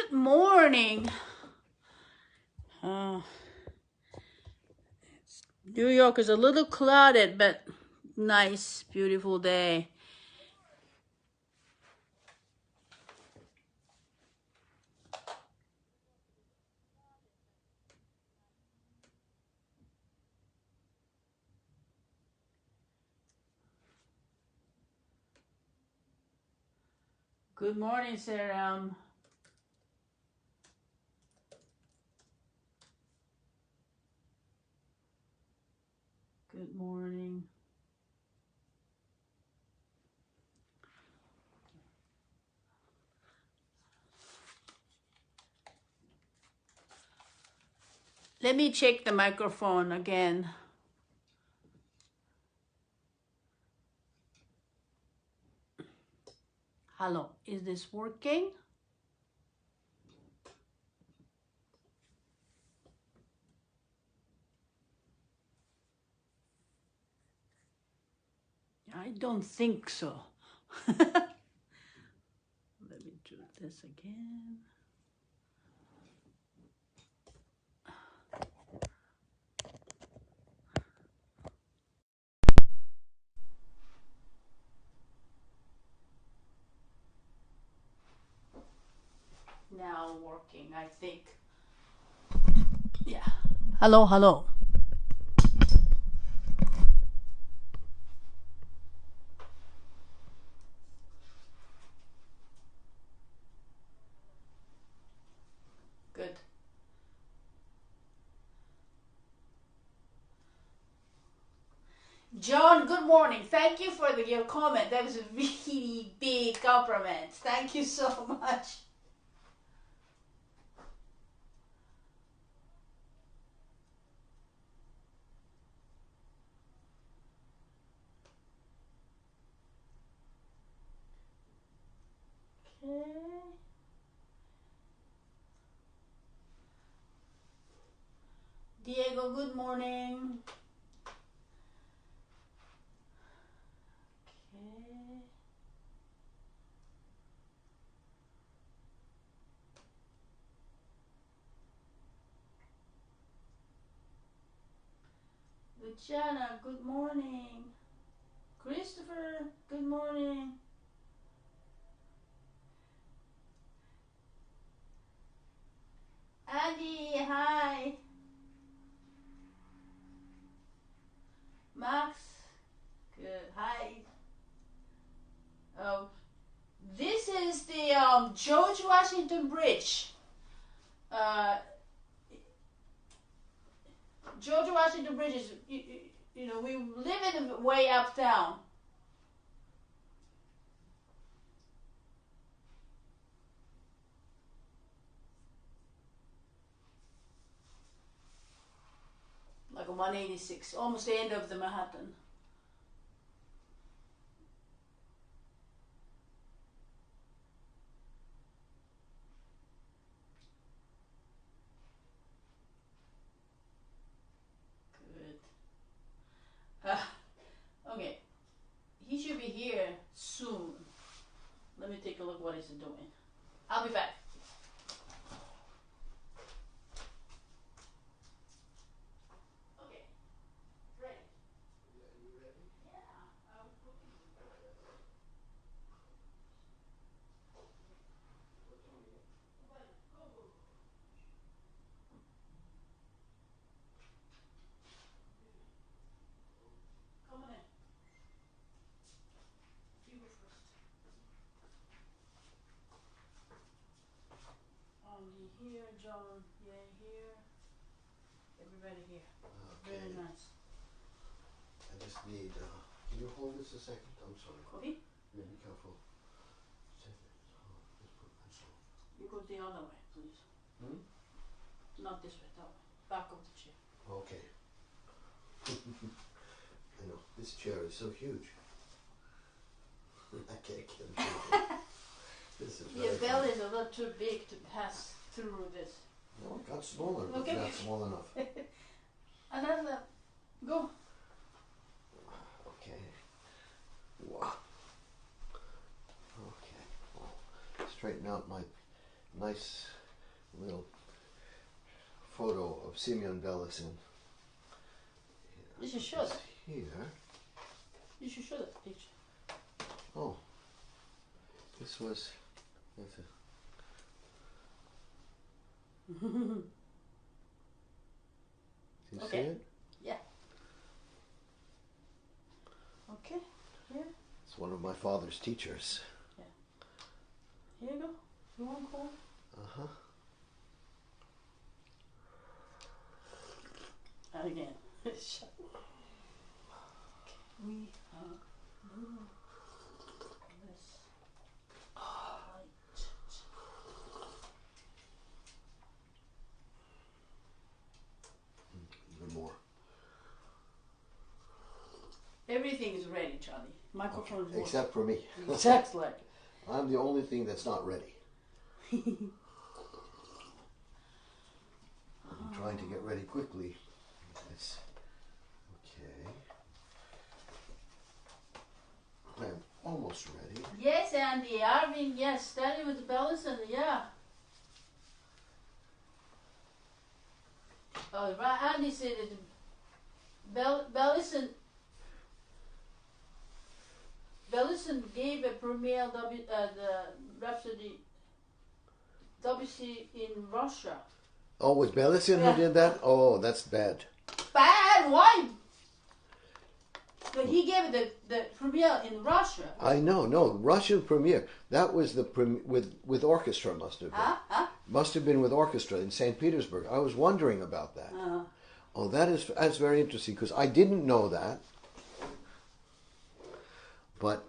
Good morning. New York is a little clouded, but nice, beautiful day. Good morning, Sarah. Good morning. Let me check the microphone again. Hello, is this working? I don't think so. Let me do this again. Now working, I think. Yeah. Hello, hello. Good. John, good morning. Thank you for your comment. That was a really big compliment. Thank you so much. Okay. Diego, good morning. Okay. Luciana, good morning. Christopher, good morning. Andy, hi. Max, good. Hi. This is the George Washington Bridge. George Washington Bridge is, you know, we live in the way uptown. Like a 186, almost the end of the Manhattan. Good. Okay, he should be here soon. Let me take a look what he's doing. I'll be back. Okay, ready. Yeah, you ready? Yeah, I was looking. What's on you? Go, go, go. Come on in. You go first. Here, John. Yeah, here. Everybody here. Okay. Very nice. I just need, can you hold this a second? I'm sorry. Coffee? Yeah, be careful. Just put pencil. You go the other way, please. Not this way, that way. Back of the chair. Okay. I know, this chair is so huge. I can't get it. This is Your very belly fun. is a little too big to pass through this. No, it got smaller, but Okay. not small enough. Another. Go. Okay. Wow. Okay. Well, straighten out my nice little photo of Simeon Belasin. You should show that. Here. You should show that picture. Oh, this was. Do you see it? Yeah. Okay. Here. It's one of my father's teachers. Yeah. Here you go. You want to call? Uh-huh. Again. Shut up. We are blue. This light. Even more. Everything is ready, Charlie. Microphone is working. Except for me. Exactly. I'm the only thing that's not ready. I'm trying to get ready quickly. Yes. Okay. I'm almost ready. Yes, Andy. Arvin, yes. Study with Bellison, yeah. Oh, right. Andy said that Bellison gave a premiere the Rhapsody WC in Russia. Oh, was Belasin who did that? Oh, that's bad. Bad? Why? But he gave the premiere in Russia. I know, no, Russian premiere. That was the with orchestra, must have been. Huh? Must have been with orchestra in St. Petersburg. I was wondering about that. Oh, that's very interesting because I didn't know that. But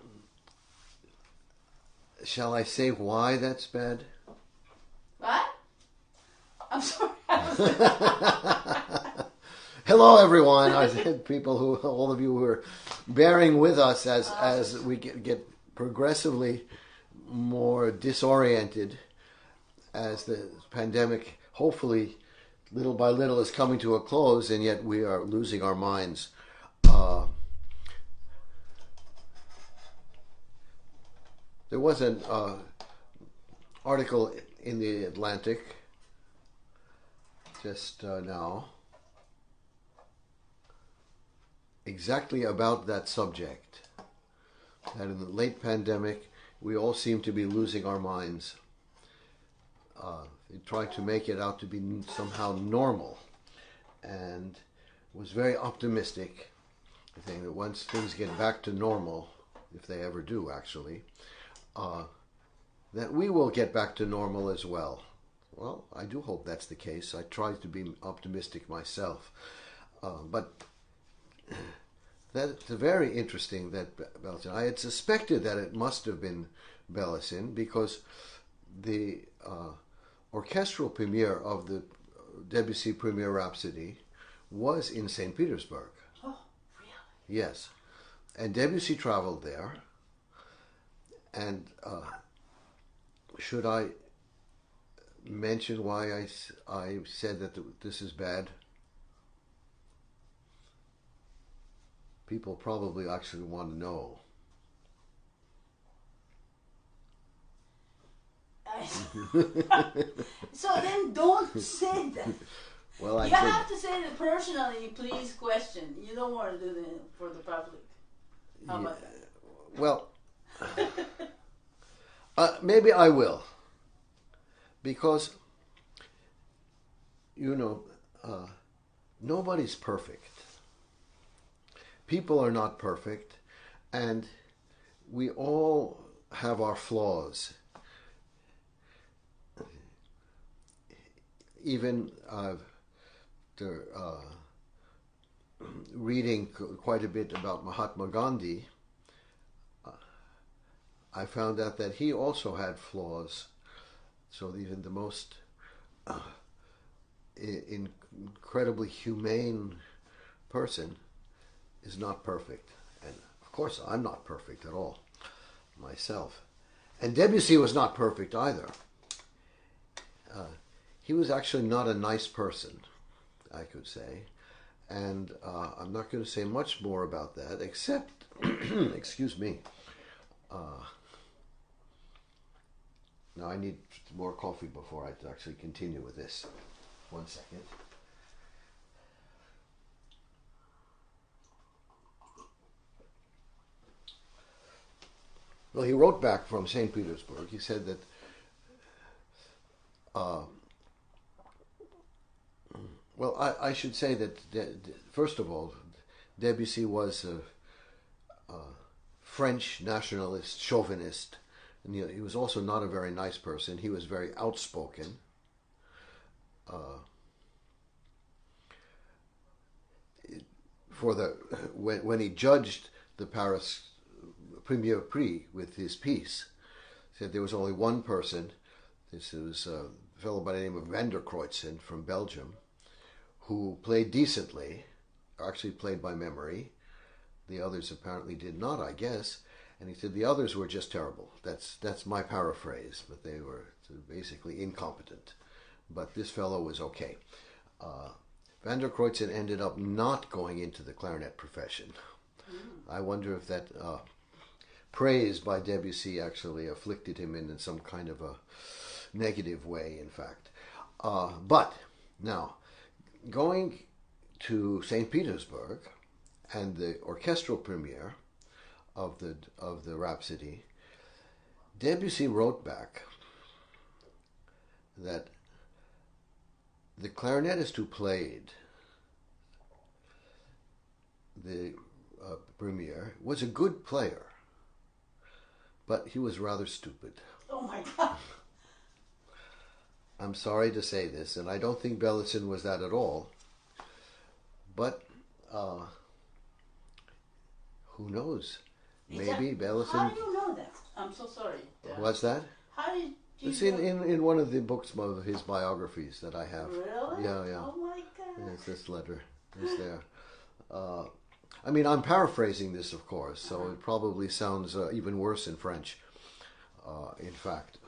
shall I say why that's bad? What? I'm sorry. Hello, everyone. I said all of you who are bearing with us as we get progressively more disoriented as the pandemic, hopefully, little by little, is coming to a close, and yet we are losing our minds. There was an article in the Atlantic just now exactly about that subject. That in the late pandemic, we all seem to be losing our minds. They tried to make it out to be somehow normal, and was very optimistic, saying that once things get back to normal, if they ever do actually, that we will get back to normal as well. Well, I do hope that's the case. I try to be optimistic myself. But that's very interesting that Belasin. I had suspected that it must have been Belasin because the orchestral premiere of the Debussy Premiere Rhapsody was in St. Petersburg. Oh, really? Yes. And Debussy traveled there. And should I mention why I said that this is bad? People probably actually want to know. So then don't say that. Well, you have to say the personally, please question. You don't want to do that for the public. How about that? Well, maybe I will. Because, nobody's perfect. People are not perfect, and we all have our flaws. Even reading quite a bit about Mahatma Gandhi, I found out that he also had flaws. So even the most incredibly humane person is not perfect. And of course, I'm not perfect at all myself. And Debussy was not perfect either. He was actually not a nice person, I could say. And I'm not going to say much more about that, except, excuse me, Now I need more coffee before I actually continue with this. 1 second. Well, he wrote back from St. Petersburg. He said that well, I should say that, first of all, Debussy was a French nationalist, chauvinist, and he was also not a very nice person. He was very outspoken. When he judged the Paris Premier Prix with his piece, said there was only one person. This was a fellow by the name of Van der Kreutzen from Belgium, who played decently, actually played by memory. The others apparently did not, I guess. And he said the others were just terrible. That's my paraphrase, but they were basically incompetent. But this fellow was okay. Van der Kreutzen ended up not going into the clarinet profession. I wonder if that praise by Debussy actually afflicted him in some kind of a negative way, in fact. But now, going to St. Petersburg and the orchestral premiere of the Rhapsody, Debussy wrote back that the clarinetist who played the premiere was a good player, but he was rather stupid. Oh my God. I'm sorry to say this, and I don't think Bellicin was that at all. But who knows? Maybe Bellicin. How do you know that? I'm so sorry. What's that? How did you? It's in one of the books of his biographies that I have. Really? Yeah. Oh my God. Yes, this letter is there. I mean, I'm paraphrasing this, of course, so it probably sounds even worse in French. In fact.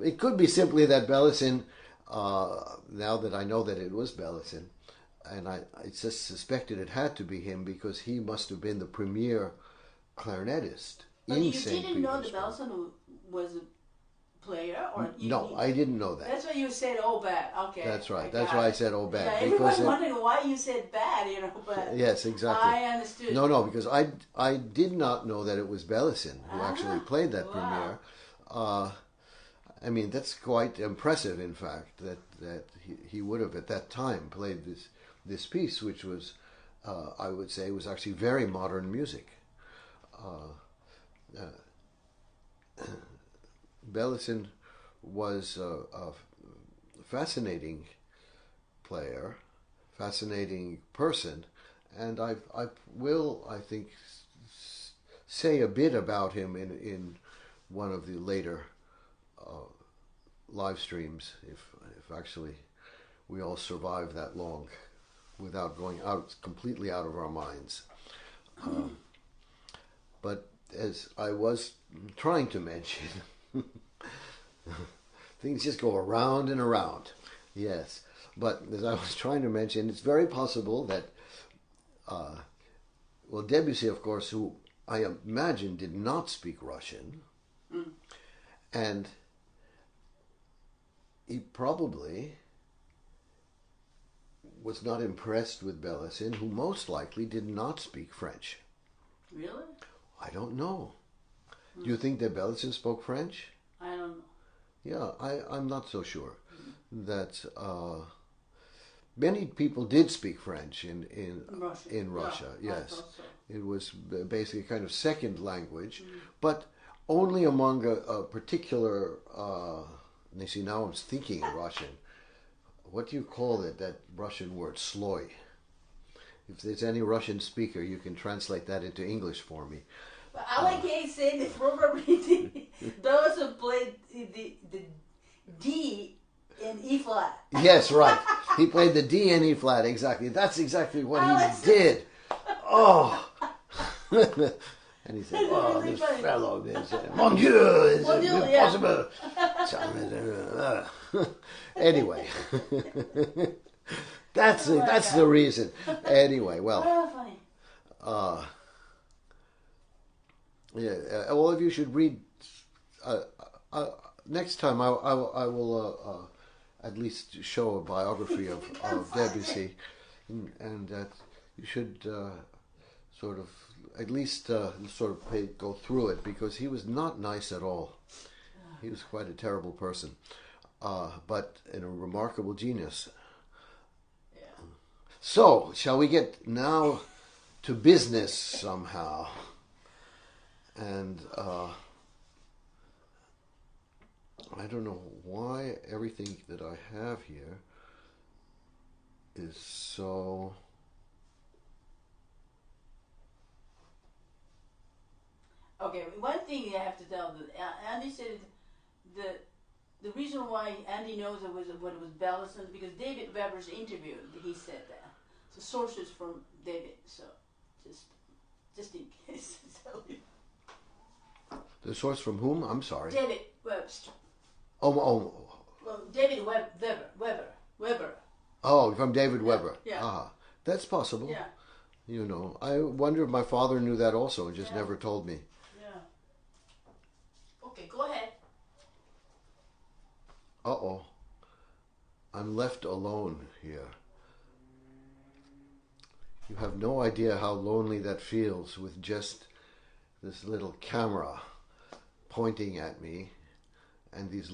It could be simply that Bellicin, now that I know that it was Bellicin, and I just suspected it had to be him because he must have been the premier clarinetist in St. Petersburg. But you didn't know that Bellicin was a player? No, I didn't know that. That's why you said, oh, bad. Okay. That's right. That's why I said, oh, bad. Yeah, everyone's wondering why you said bad, but yes, exactly. I understood. No, because I did not know that it was Bellicin who actually played that premiere. I mean, that's quite impressive, in fact, that he would have at that time played this piece, which was, I would say, was actually very modern music. Bellicin was a fascinating player, fascinating person, and I will, I think, say a bit about him in one of the later live streams, if actually we all survive that long without going completely out of our minds. But as I was trying to mention, things just go around and around. Yes, but as I was trying to mention, it's very possible that, well, Debussy, of course, who I imagine did not speak Russian, and he probably was not impressed with Bellicin, who most likely did not speak French. Really? I don't know. Do you think that Bellicin spoke French? I don't know. Yeah, I'm not so sure. That many people did speak French in Russia. Yeah, yes, I thought so. It was basically a kind of second language, but only among a particular. You see, now I'm thinking in Russian. What do you call it? That Russian word, sloy. If there's any Russian speaker, you can translate that into English for me. But I can say that probably those who played the D in E flat. Yes, right. He played the D and E flat, exactly. That's exactly what he did. Oh. And he said, oh, really this funny. fellow, mon Dieu, it's Mon Dieu, impossible. Anyway. That's the reason. Anyway, well. Funny. Yeah, all of you should read next time I will at least show a biography of Debussy, and that you should sort of at least sort of go through it, because he was not nice at all. He was quite a terrible person, but a remarkable genius. Yeah. So, shall we get now to business somehow? And I don't know why everything that I have here is so... Okay, one thing I have to tell, Andy said the reason why Andy knows it was what it was balanced is because David Weber's interview, he said that. So sources from David, so just in case. The source from whom? I'm sorry. David Webster. Oh. Well, David Weber. Oh, from David Weber. Yeah. Ah, that's possible. Yeah. You know, I wonder if my father knew that also and just never told me. Yeah. Okay, go ahead. Uh-oh. I'm left alone here. You have no idea how lonely that feels with just this little camera pointing at me and these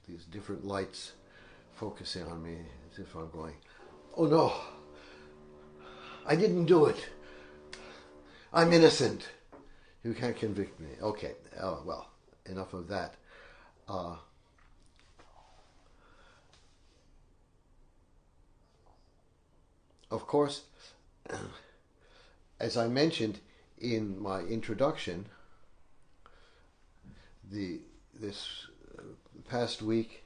these different lights focusing on me as if I'm going, oh no, I didn't do it. I'm innocent. You can't convict me. Okay, well, enough of that. Of course, as I mentioned in my introduction, this past week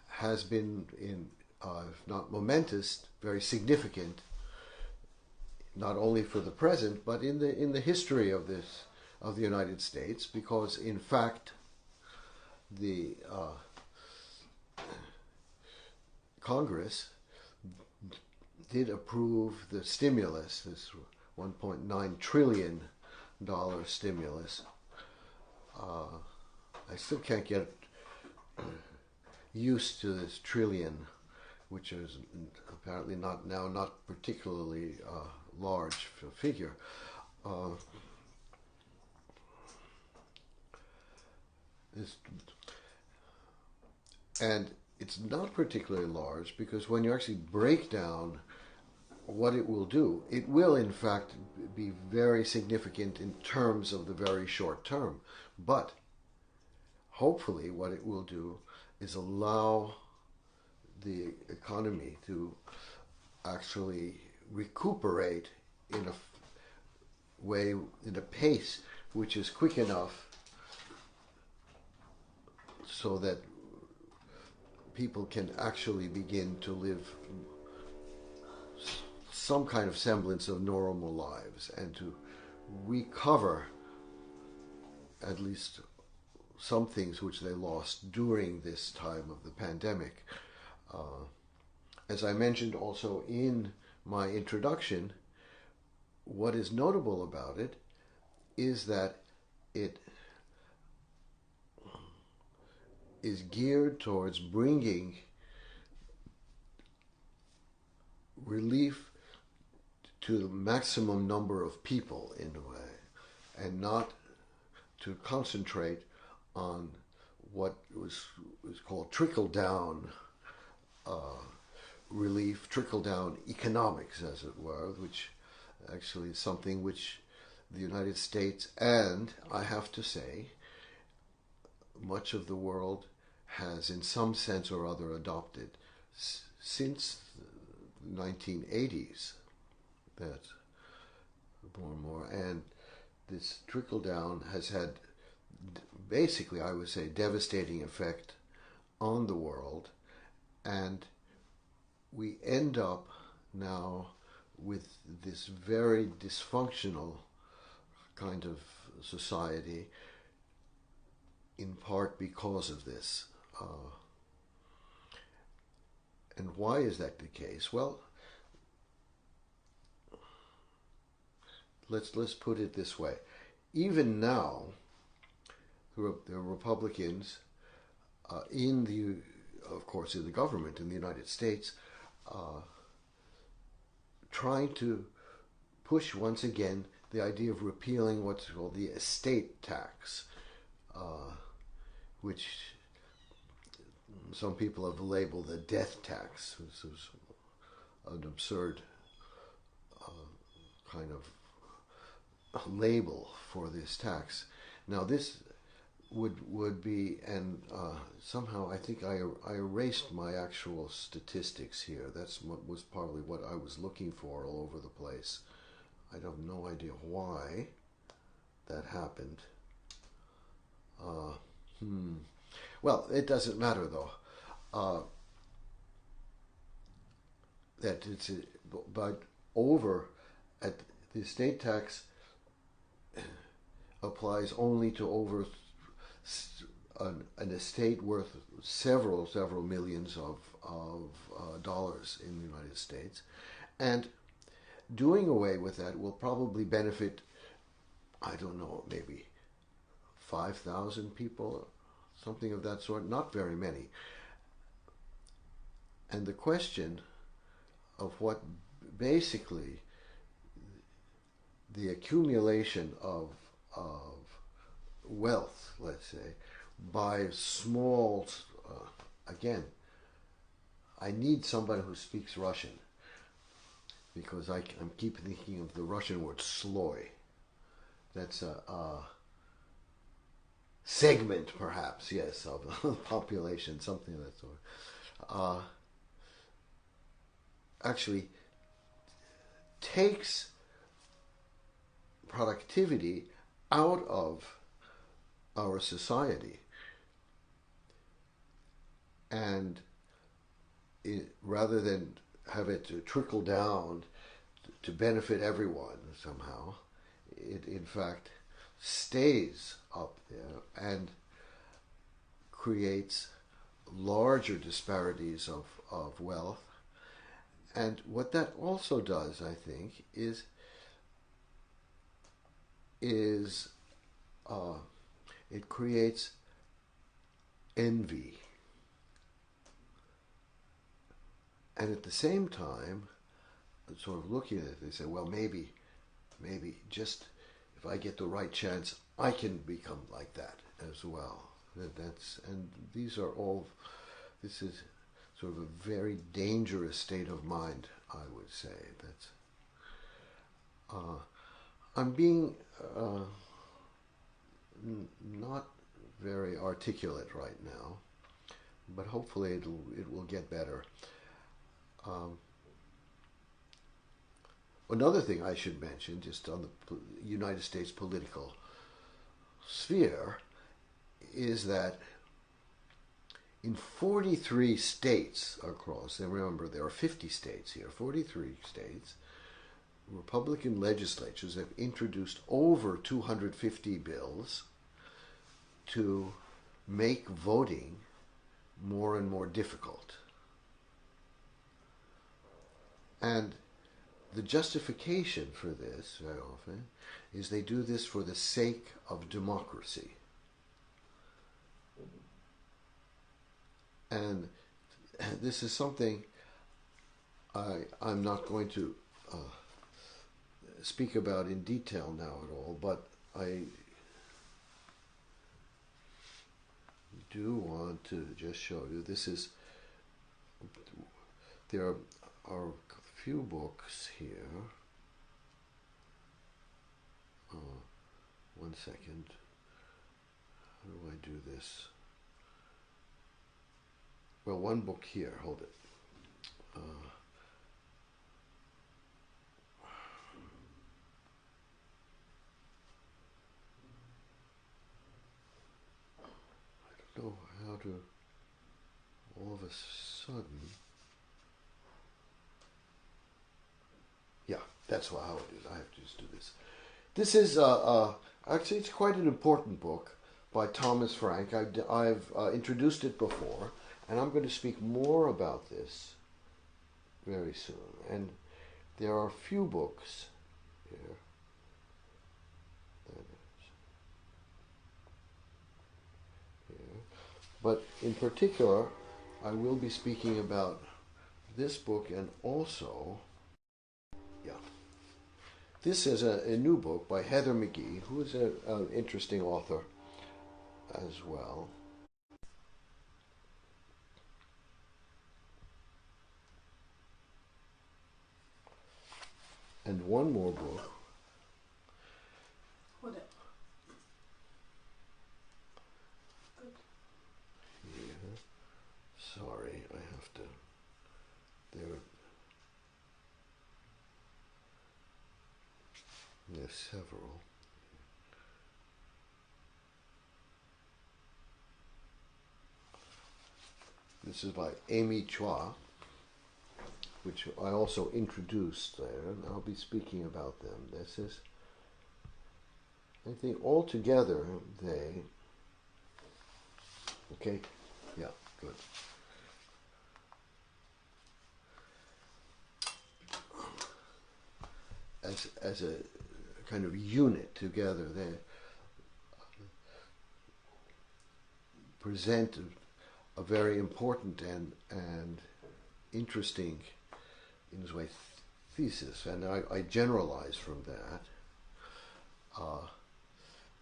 has been, if not momentous, very significant, not only for the present but in the history of the United States, because in fact the Congress did approve the stimulus, this $1.9 trillion stimulus. I still can't get used to this trillion, which is apparently not particularly large figure. And it's not particularly large because when you actually break down what it will do, it will in fact be very significant in terms of the very short term. But hopefully what it will do is allow the economy to actually recuperate in a way, in a pace which is quick enough so that people can actually begin to live some kind of semblance of normal lives and to recover at least some things which they lost during this time of the pandemic. As I mentioned also in my introduction, what is notable about it is that it is geared towards bringing relief to the maximum number of people in a way, and not to concentrate on what was called trickle-down relief, trickle-down economics, as it were, which actually is something which the United States and, I have to say, much of the world has in some sense or other adopted since the 1980s. That more and more, and this trickle down has had basically, I would say, devastating effect on the world, and we end up now with this very dysfunctional kind of society, in part because of this. And why is that the case? Well, let's put it this way. Even now, the Republicans of course, in the government in the United States, trying to push once again the idea of repealing what's called the estate tax, which some people have labeled a death tax. This is an absurd kind of label for this tax. Now this would be, and somehow I think I erased my actual statistics here. That's what was probably what I was looking for all over the place. I have no idea why that happened. Well, it doesn't matter though. That it's but over at the estate tax applies only to over an estate worth several millions of dollars in the United States, and doing away with that will probably benefit, I don't know, maybe 5,000 people, something of that sort, not very many. And the question of what basically the accumulation of wealth, let's say, by small, again, I need somebody who speaks Russian, because I'm keep thinking of the Russian word sloy. That's a segment, perhaps, yes, of the population, something of that sort. Actually takes productivity out of our society, and rather than have it trickle down to benefit everyone somehow, it in fact stays up there and creates larger disparities of wealth. And what that also does, I think, is it creates envy. And at the same time, sort of looking at it, they say, well, maybe just if I get the right chance, I can become like that as well. And these are all, this is sort of a very dangerous state of mind, I would say. That's I'm being not very articulate right now, but hopefully it will get better. Another thing I should mention, just on the United States political sphere, is that in 43 states across, and remember there are 50 states here, 43 states, Republican legislatures have introduced over 250 bills to make voting more and more difficult. And the justification for this, very often, is they do this for the sake of democracy. And this is something I'm not going to speak about in detail now at all, but I do want to just show you. This is, there are a few books here. One second. How do I do this? Well, one book here. Hold it. I don't know how to, all of a sudden, yeah, that's how it is. I have to just do this. This is, actually it's quite an important book by Thomas Frank. I've introduced it before, and I'm going to speak more about this very soon. And there are a few books here. But in particular, I will be speaking about this book, and also, this is a new book by Heather McGhee, who is an interesting author as well. And one more book. Hold it. Here. Sorry, I have to. There's several. This is by Amy Chua, which I also introduced there, and I'll be speaking about them. This is, I think, altogether they. Okay, yeah, good. As a kind of unit together, they present a very important and interesting, in this way, thesis, and I generalize from that,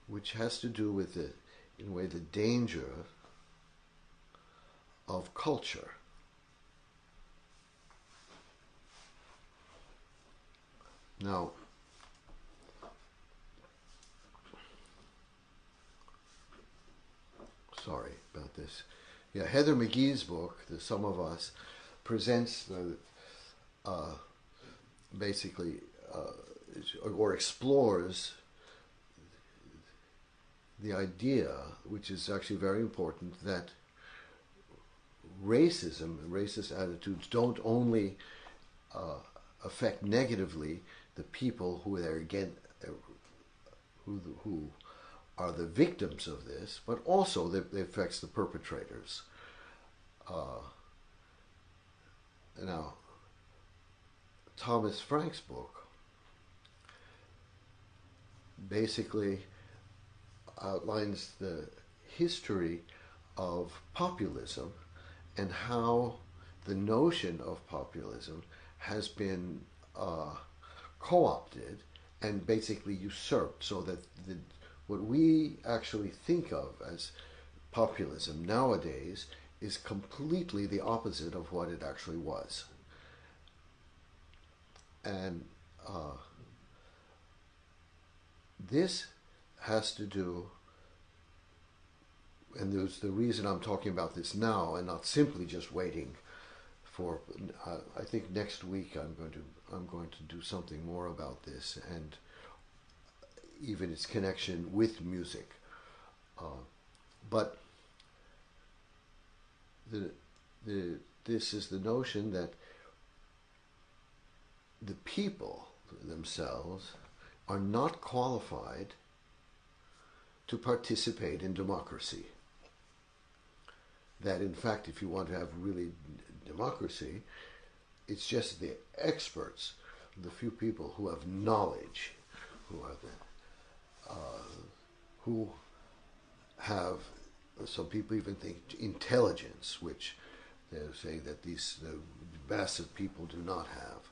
which has to do with in a way, the danger of culture. Now, sorry about this. Yeah, Heather McGhee's book, The Sum of Us, presents basically or explores the idea, which is actually very important, that racism and racist attitudes don't only affect negatively the people who are who are the victims of this, but also it affects the perpetrators. Now, Thomas Frank's book basically outlines the history of populism and how the notion of populism has been co-opted and basically usurped, so that what we actually think of as populism nowadays is completely the opposite of what it actually was. And this has to do, and there's the reason I'm talking about this now and not simply just waiting for, I think next week I'm going to do something more about this, and even its connection with music. But this is the notion that the people themselves are not qualified to participate in democracy. That in fact, if you want to have really democracy, it's just the experts, the few people who have knowledge, who have, some people even think, intelligence, which they say that the massive people do not have,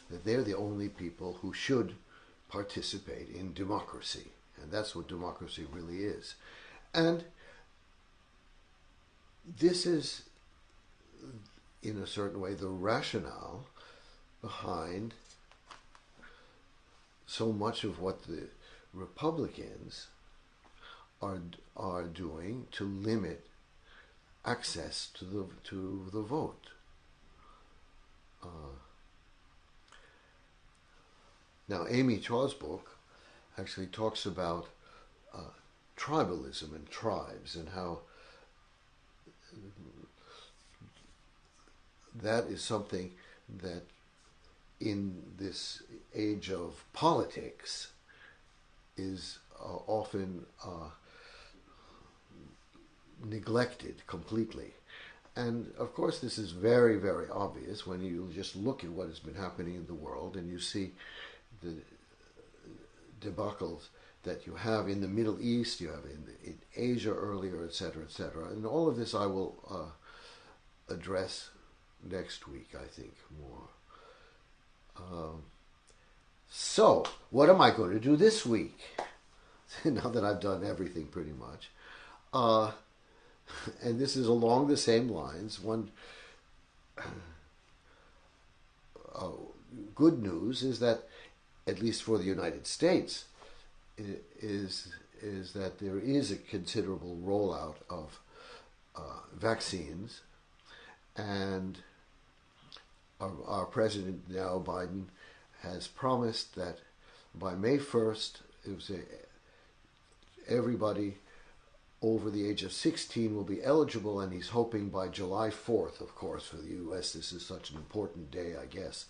that they're the only people who should participate in democracy. And that's what democracy really is. And this is, in a certain way, the rationale behind so much of what the Republicans are doing to limit access to the vote. Now, Amy Chua's book actually talks about tribalism and tribes, and how that is something that in this age of politics is often neglected completely. And of course this is very, very obvious when you just look at what has been happening in the world and you see the debacles that you have in the Middle East, you have in Asia earlier, etc., etc. And all of this I will address next week, I think, more. So, what am I going to do this week? Now that I've done everything pretty much. And this is along the same lines. One good news is that, at least for the United States, is that there is a considerable rollout of vaccines, and our president now, Biden, has promised that by May 1st, everybody over the age of 16 will be eligible, and he's hoping by July 4th, of course, for the U.S., this is such an important day, I guess,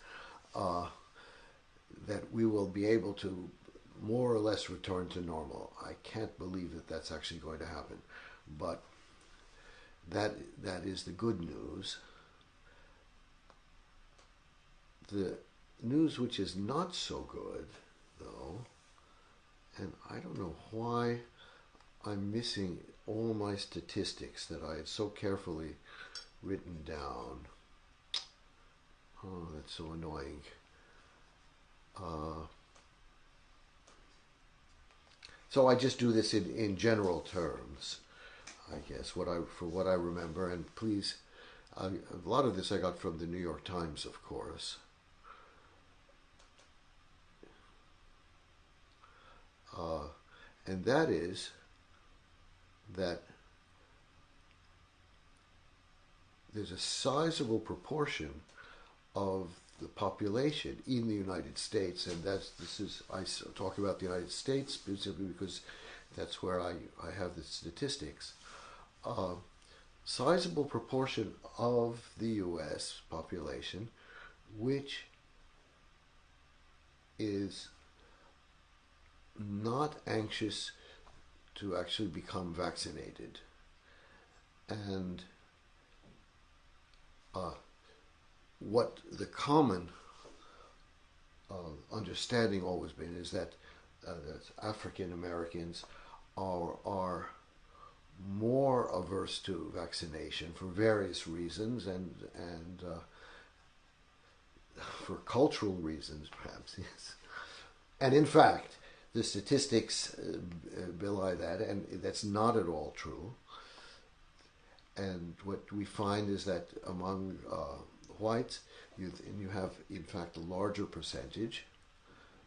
that we will be able to more or less return to normal. I can't believe that that's actually going to happen, but that is the good news. The news which is not so good, though, and I don't know why I'm missing all my statistics that I had so carefully written down. Oh, that's so annoying. So I just do this in general terms, I guess, for what I remember. And please, a lot of this I got from the New York Times, of course. And that is that there's a sizable proportion of the population in the United States, and I talk about the United States specifically because that's where I have the statistics. Sizable proportion of the U.S. population which is not anxious to actually become vaccinated. And what the common understanding always been is that African Americans are more averse to vaccination for various reasons, and for cultural reasons, perhaps. Yes. And in fact, the statistics belie that, and that's not at all true. And what we find is that among whites, you have, in fact, a larger percentage,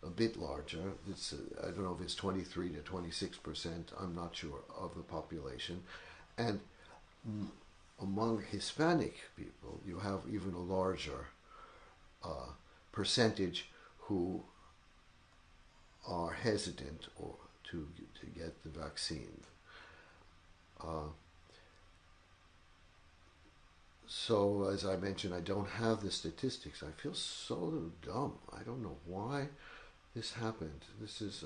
a bit larger. It's I don't know if it's 23 to 26%. I'm not sure of the population, and among Hispanic people, you have even a larger percentage who are hesitant or to get the vaccine. So, as I mentioned, I don't have the statistics. I feel so dumb. I don't know why this happened. This is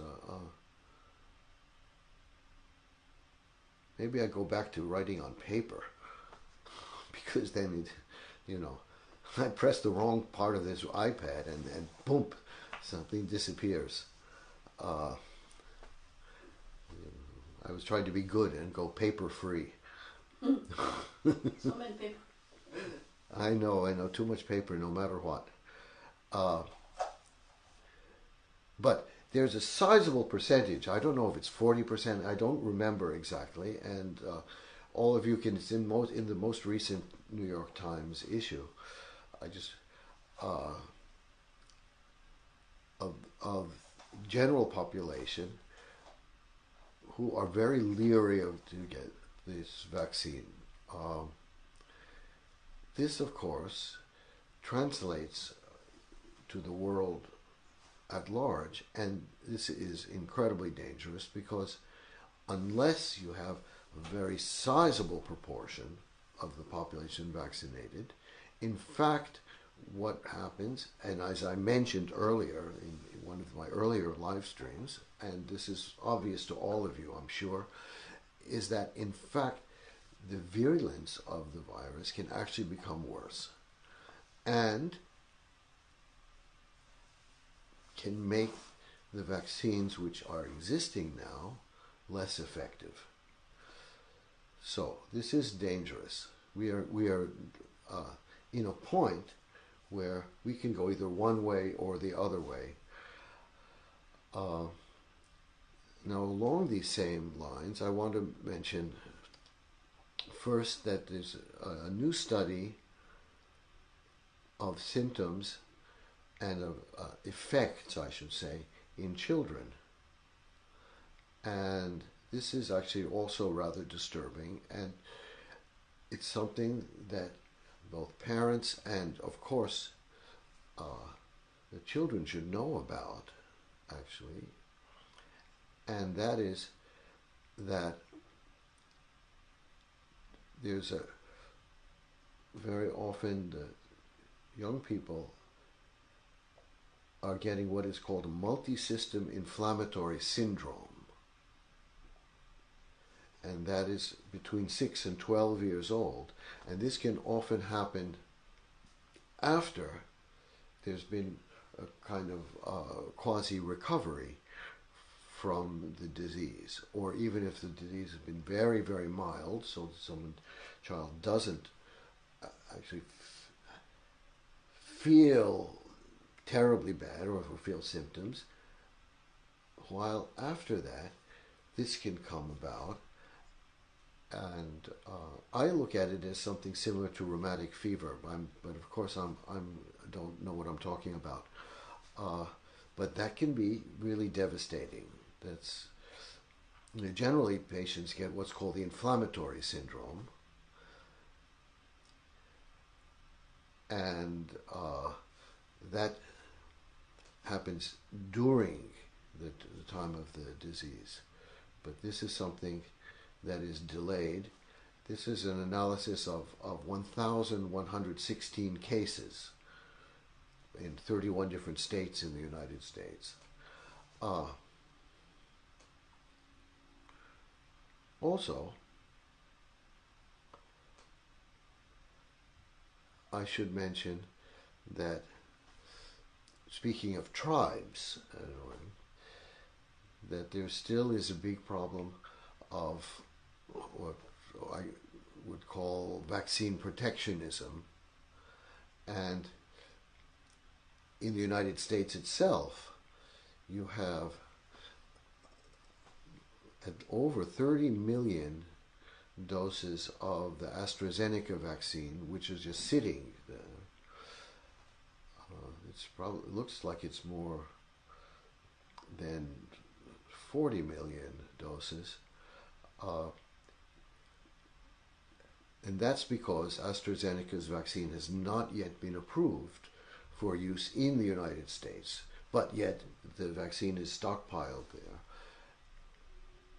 maybe I go back to writing on paper, because then I press the wrong part of this iPad and boom, something disappears. I was trying to be good and go paper free. So many paper. I know, too much paper no matter what. But there's a sizable percentage. I don't know if it's 40%. I don't remember exactly. And all of you can. It's in the most recent New York Times issue. I just of general population who are very leery to get this vaccine. This, of course, translates to the world at large, and this is incredibly dangerous because unless you have a very sizable proportion of the population vaccinated, in fact, what happens, and as I mentioned earlier in one of my earlier live streams, and this is obvious to all of you, I'm sure, is that in fact the virulence of the virus can actually become worse and can make the vaccines which are existing now less effective. So this is dangerous. We are in a point where we can go either one way or the other way. Now, along these same lines, I want to mention first that there's a new study of symptoms and of effects, I should say, in children. And this is actually also rather disturbing, and it's something that both parents and, of course, the children should know about, actually. And that is that there's a very often the young people are getting what is called a multi-system inflammatory syndrome. And that is between 6 and 12 years old. And this can often happen after there's been a kind of quasi-recovery from the disease, or even if the disease has been very, very mild, so that child doesn't actually feel terribly bad or feel symptoms, while after that this can come about. And I look at it as something similar to rheumatic fever, but of course I don't know what I'm talking about. But that can be really devastating. That's generally patients get what's called the inflammatory syndrome, and that happens during the time of the disease. But this is something that is delayed. This is an analysis of 1,116 cases in 31 different states in the United States. Also, I should mention that, speaking of tribes, that there still is a big problem of what I would call vaccine protectionism. And in the United States itself, you have over 30 million doses of the AstraZeneca vaccine, which is just sitting. It looks like it's more than 40 million doses. And that's because AstraZeneca's vaccine has not yet been approved for use in the United States, but yet the vaccine is stockpiled there.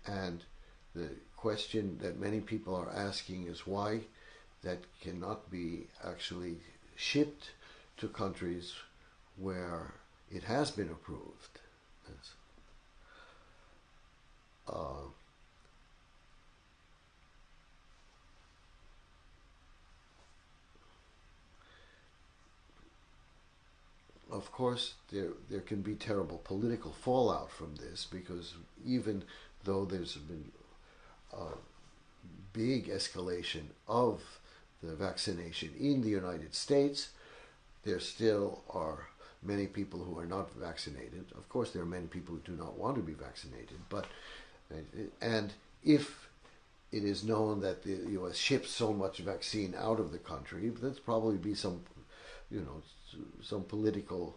And the question that many people are asking is why that cannot be actually shipped to countries where it has been approved. Of course, there can be terrible political fallout from this, because even though there's been a big escalation of the vaccination in the United States, there still are many people who are not vaccinated. Of course, there are many people who do not want to be vaccinated, and if it is known that the U.S. ships so much vaccine out of the country, there's probably be some political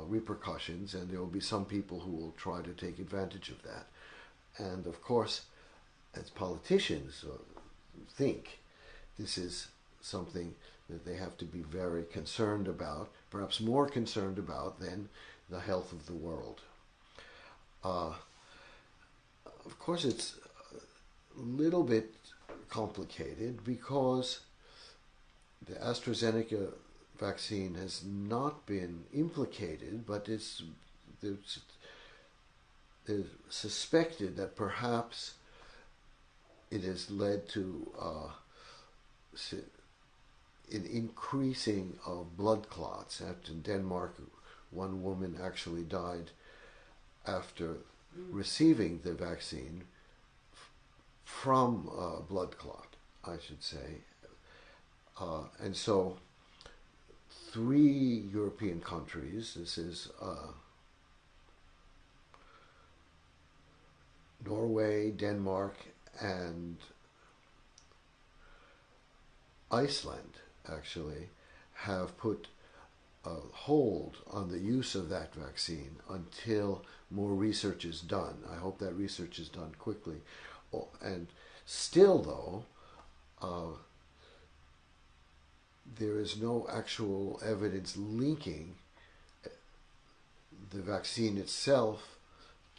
repercussions, and there will be some people who will try to take advantage of that. And of course, as politicians think, this is something that they have to be very concerned about, perhaps more concerned about than the health of the world. Of course, it's a little bit complicated because the AstraZeneca vaccine has not been implicated, but it's suspected that perhaps it has led to an increasing of blood clots. In Denmark, one woman actually died after receiving the vaccine from blood clot, I should say. And so 3 European countries, this is Norway, Denmark, and Iceland, actually, have put a hold on the use of that vaccine until more research is done. I hope that research is done quickly. And still, though, there is no actual evidence linking the vaccine itself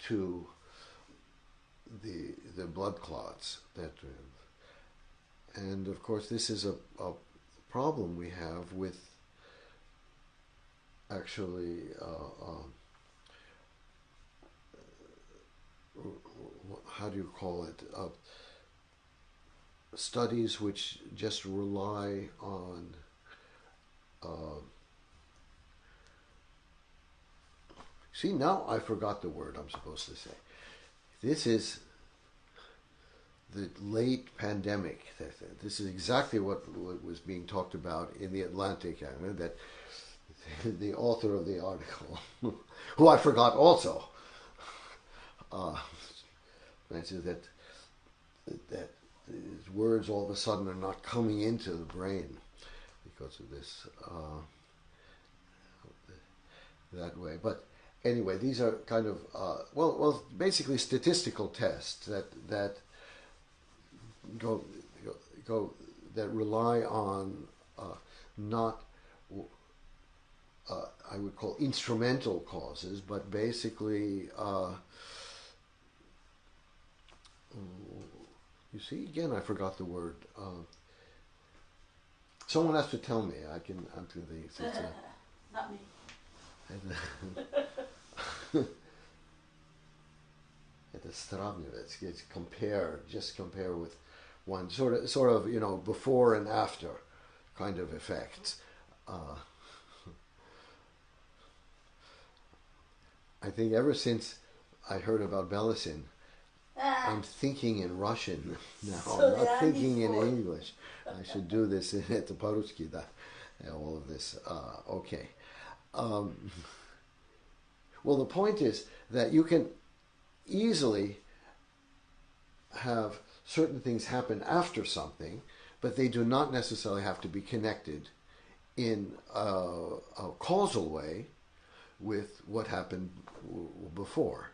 to the blood clots that, and of course this is a problem we have with actually how do you call it, studies which just rely on see, now I forgot the word I'm supposed to say. This is the late pandemic. This is exactly what was being talked about in the Atlantic, that the author of the article, who I forgot also, mentioned that his words all of a sudden are not coming into the brain because of this that way. But anyway, these are kind of well, basically statistical tests that go that rely on not I would call instrumental causes, but basically you see, again, I forgot the word. Someone has to tell me. I can. I'm to the. Not me. It's compare with one sort of before and after kind of effects. I think ever since I heard about Belicin, I'm thinking in Russian now. So I'm not thinking in before. English. I should do this at the Paruski, all of this. Okay. Well, the point is that you can easily have certain things happen after something, but they do not necessarily have to be connected in a causal way with what happened before,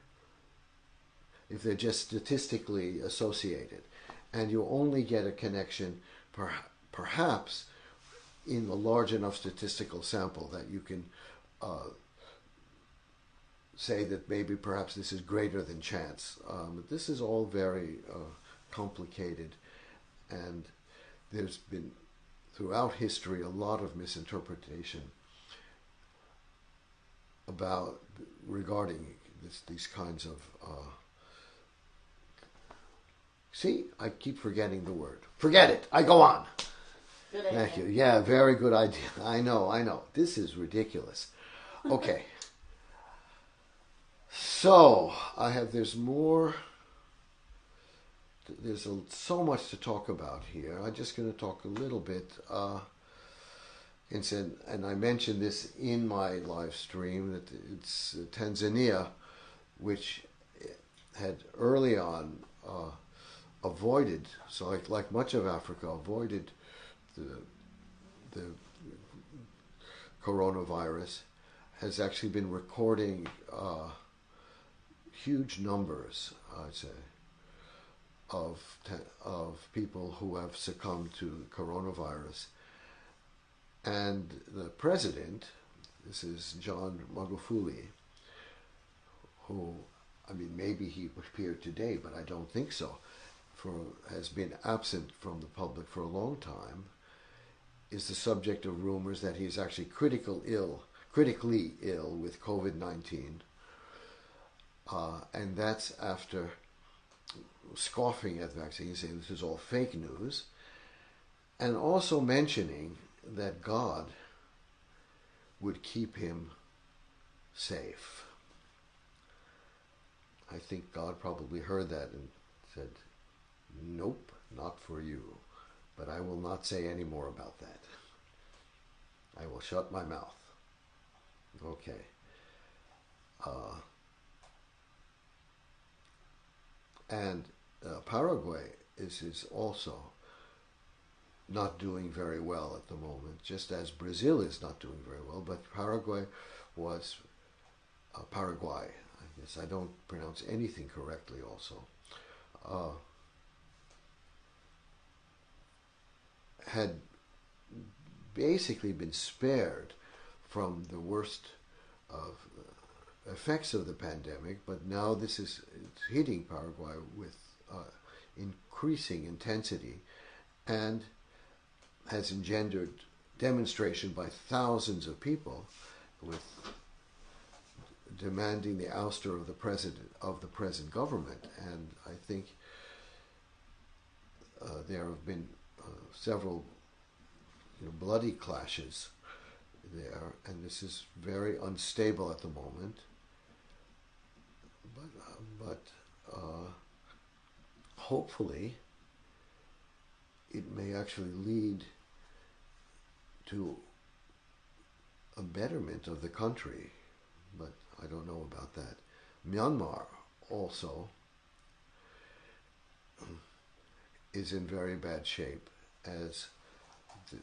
if they're just statistically associated. And you only get a connection perhaps in a large enough statistical sample that you can say that maybe perhaps this is greater than chance. But this is all very complicated, and there's been throughout history a lot of misinterpretation regarding these kinds of see, I keep forgetting the word. Forget it. I go on. Good idea. Thank you. Yeah, very good idea. I know. This is ridiculous. Okay. So, there's so much to talk about here. I'm just going to talk a little bit. And I mentioned this in my live stream, that it's Tanzania, which had early on avoided, so like much of Africa, avoided the coronavirus, has actually been recording huge numbers, I'd say, of people who have succumbed to coronavirus. And the president, this is John Magufuli, who, maybe he appeared today, but I don't think so, has been absent from the public for a long time, is the subject of rumors that he's actually critically ill with COVID-19. And that's after scoffing at vaccines, saying this is all fake news, and also mentioning that God would keep him safe. I think God probably heard that and said, nope, not for you. But I will not say any more about that. I will shut my mouth. Okay. And Paraguay is also not doing very well at the moment, just as Brazil is not doing very well, but Paraguay, I guess I don't pronounce anything correctly also, had basically been spared from the worst of effects of the pandemic, but now it's hitting Paraguay with increasing intensity and has engendered demonstration by thousands of people with demanding the ouster of the present government. And I think there have been several bloody clashes there, and this is very unstable at the moment. But hopefully it may actually lead to a betterment of the country, but I don't know about that. Myanmar also is in very bad shape, as the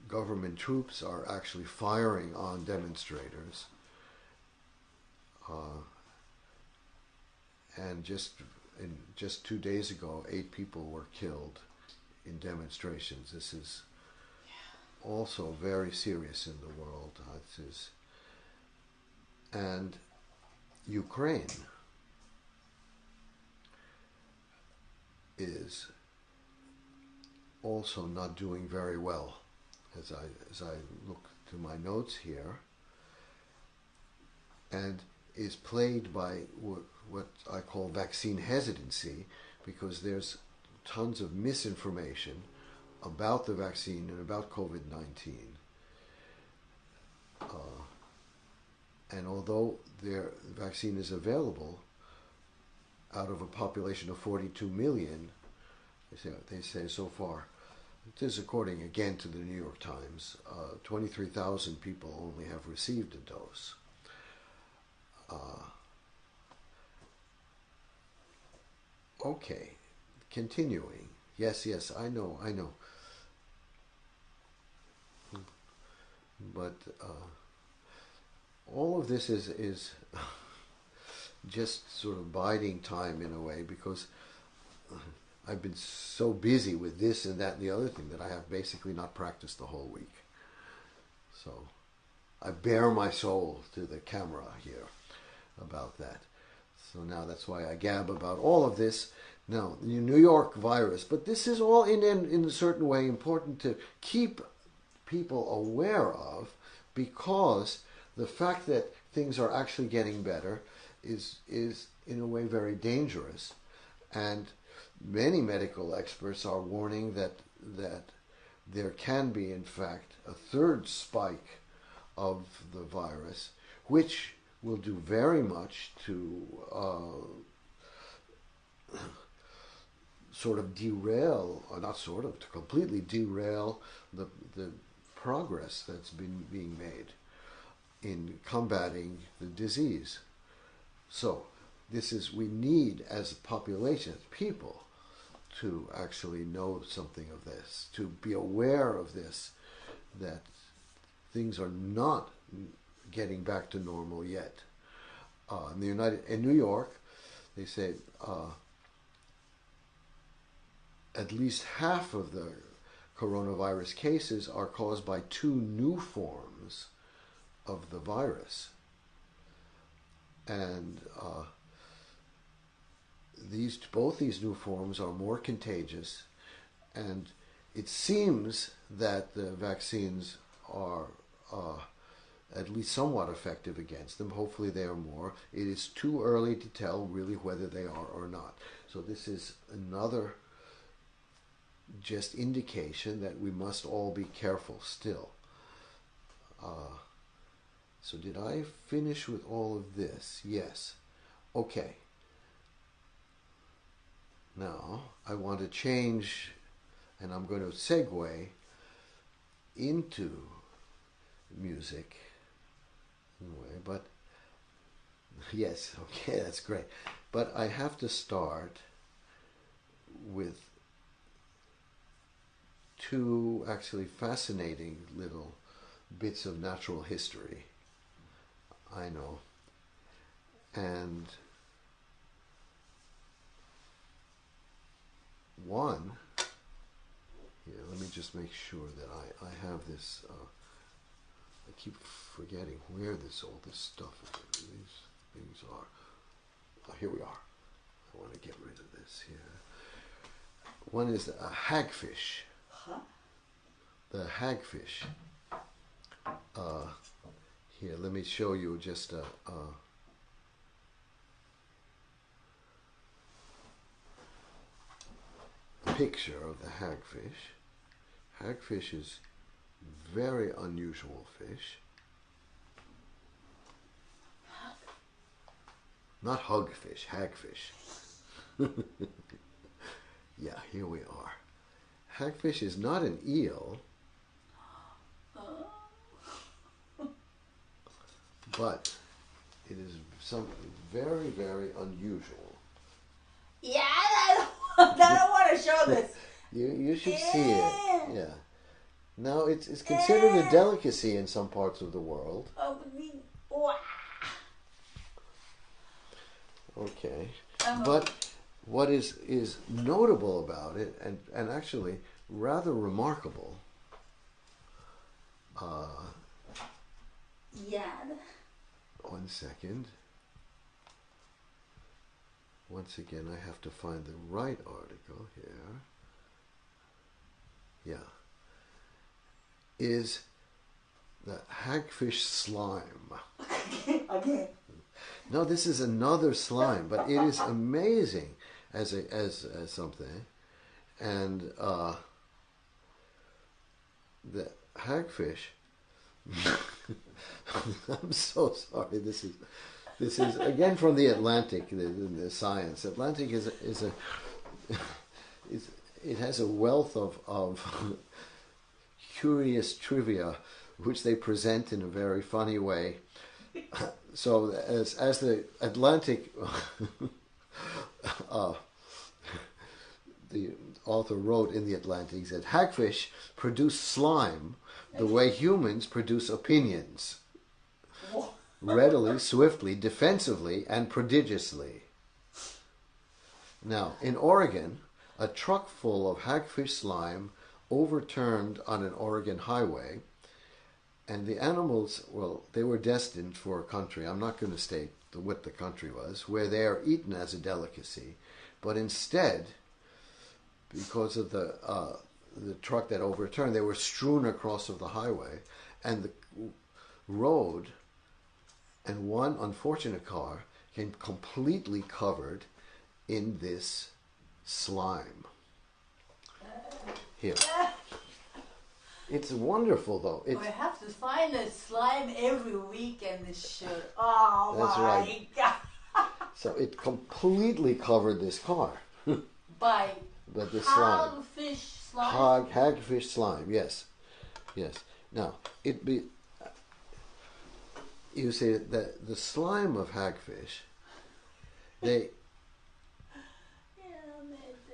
government troops are actually firing on demonstrators. And just 2 days ago, 8 people were killed in demonstrations. This is also very serious in the world. And Ukraine is also not doing very well. As I look to my notes here, and is plagued by what I call vaccine hesitancy, because there's tons of misinformation about the vaccine and about COVID-19. And although the vaccine is available out of a population of 42 million, they say so far, it is according again to the New York Times, 23,000 people only have received a dose. Okay, continuing. Yes, I know. But all of this is just sort of biding time in a way, because I've been so busy with this and that and the other thing that I have basically not practiced the whole week. So I bare my soul to the camera here about that. So now that's why I gab about all of this. Now, the New York virus, but this is all in a certain way important to keep people aware of, because the fact that things are actually getting better is in a way very dangerous. And many medical experts are warning that there can be, in fact, a third spike of the virus, which will do very much to sort of derail, or not sort of, to completely derail the progress that's been being made in combating the disease. So we need, as a population, as people, to actually know something of this, to be aware of this, that things are not getting back to normal yet. In New York, they say at least half of the coronavirus cases are caused by 2 new forms of the virus. And both these new forms are more contagious, and it seems that the vaccines are at least somewhat effective against them. Hopefully they are more. It is too early to tell really whether they are or not. So this is another just indication that we must all be careful still. So did I finish with all of this? Yes. Okay. Now I want to change, and I'm going to segue into music in a way, but yes, okay, that's great. But I have to start with two actually fascinating little bits of natural history, I know. And one, here, let me just make sure that I have this, I keep forgetting where all this stuff is. These things are. Oh, here we are. I want to get rid of this here. One is a hagfish. Huh? The hagfish. Here, let me show you just a picture of the hagfish. Hagfish is very unusual fish. Not hugfish, hagfish. Yeah, here we are. Hagfish is not an eel, but it is something very, very unusual. Yeah, I don't want to show this. You should see it. Yeah. Now it's considered a delicacy in some parts of the world. Okay. But what is notable about it, and actually rather remarkable, yeah. 1 second. Once again, I have to find the right article here. Yeah. Is the hagfish slime. Again. No, this is another slime, but it is amazing as something. And the hagfish. I'm so sorry. This is again from the Atlantic. The science. Atlantic is it has a wealth of curious trivia, which they present in a very funny way. So as the Atlantic, the author wrote in the Atlantic that hagfish produce slime the way humans produce opinions. Readily, swiftly, defensively, and prodigiously. Now, in Oregon, a truck full of hagfish slime overturned on an Oregon highway, and the animals, well, they were destined for a country, I'm not going to state what the country was, where they are eaten as a delicacy, but instead, because of the truck that overturned, they were strewn across of the highway, and the road and one unfortunate car came completely covered in this slime. Here. It's wonderful, though. We have to find the slime every week and the shirt. Oh, that's my right. God. So it completely covered this car. But the slime. Hagfish slime? Hagfish slime, yes. Yes. Now, you see that the slime of hagfish, the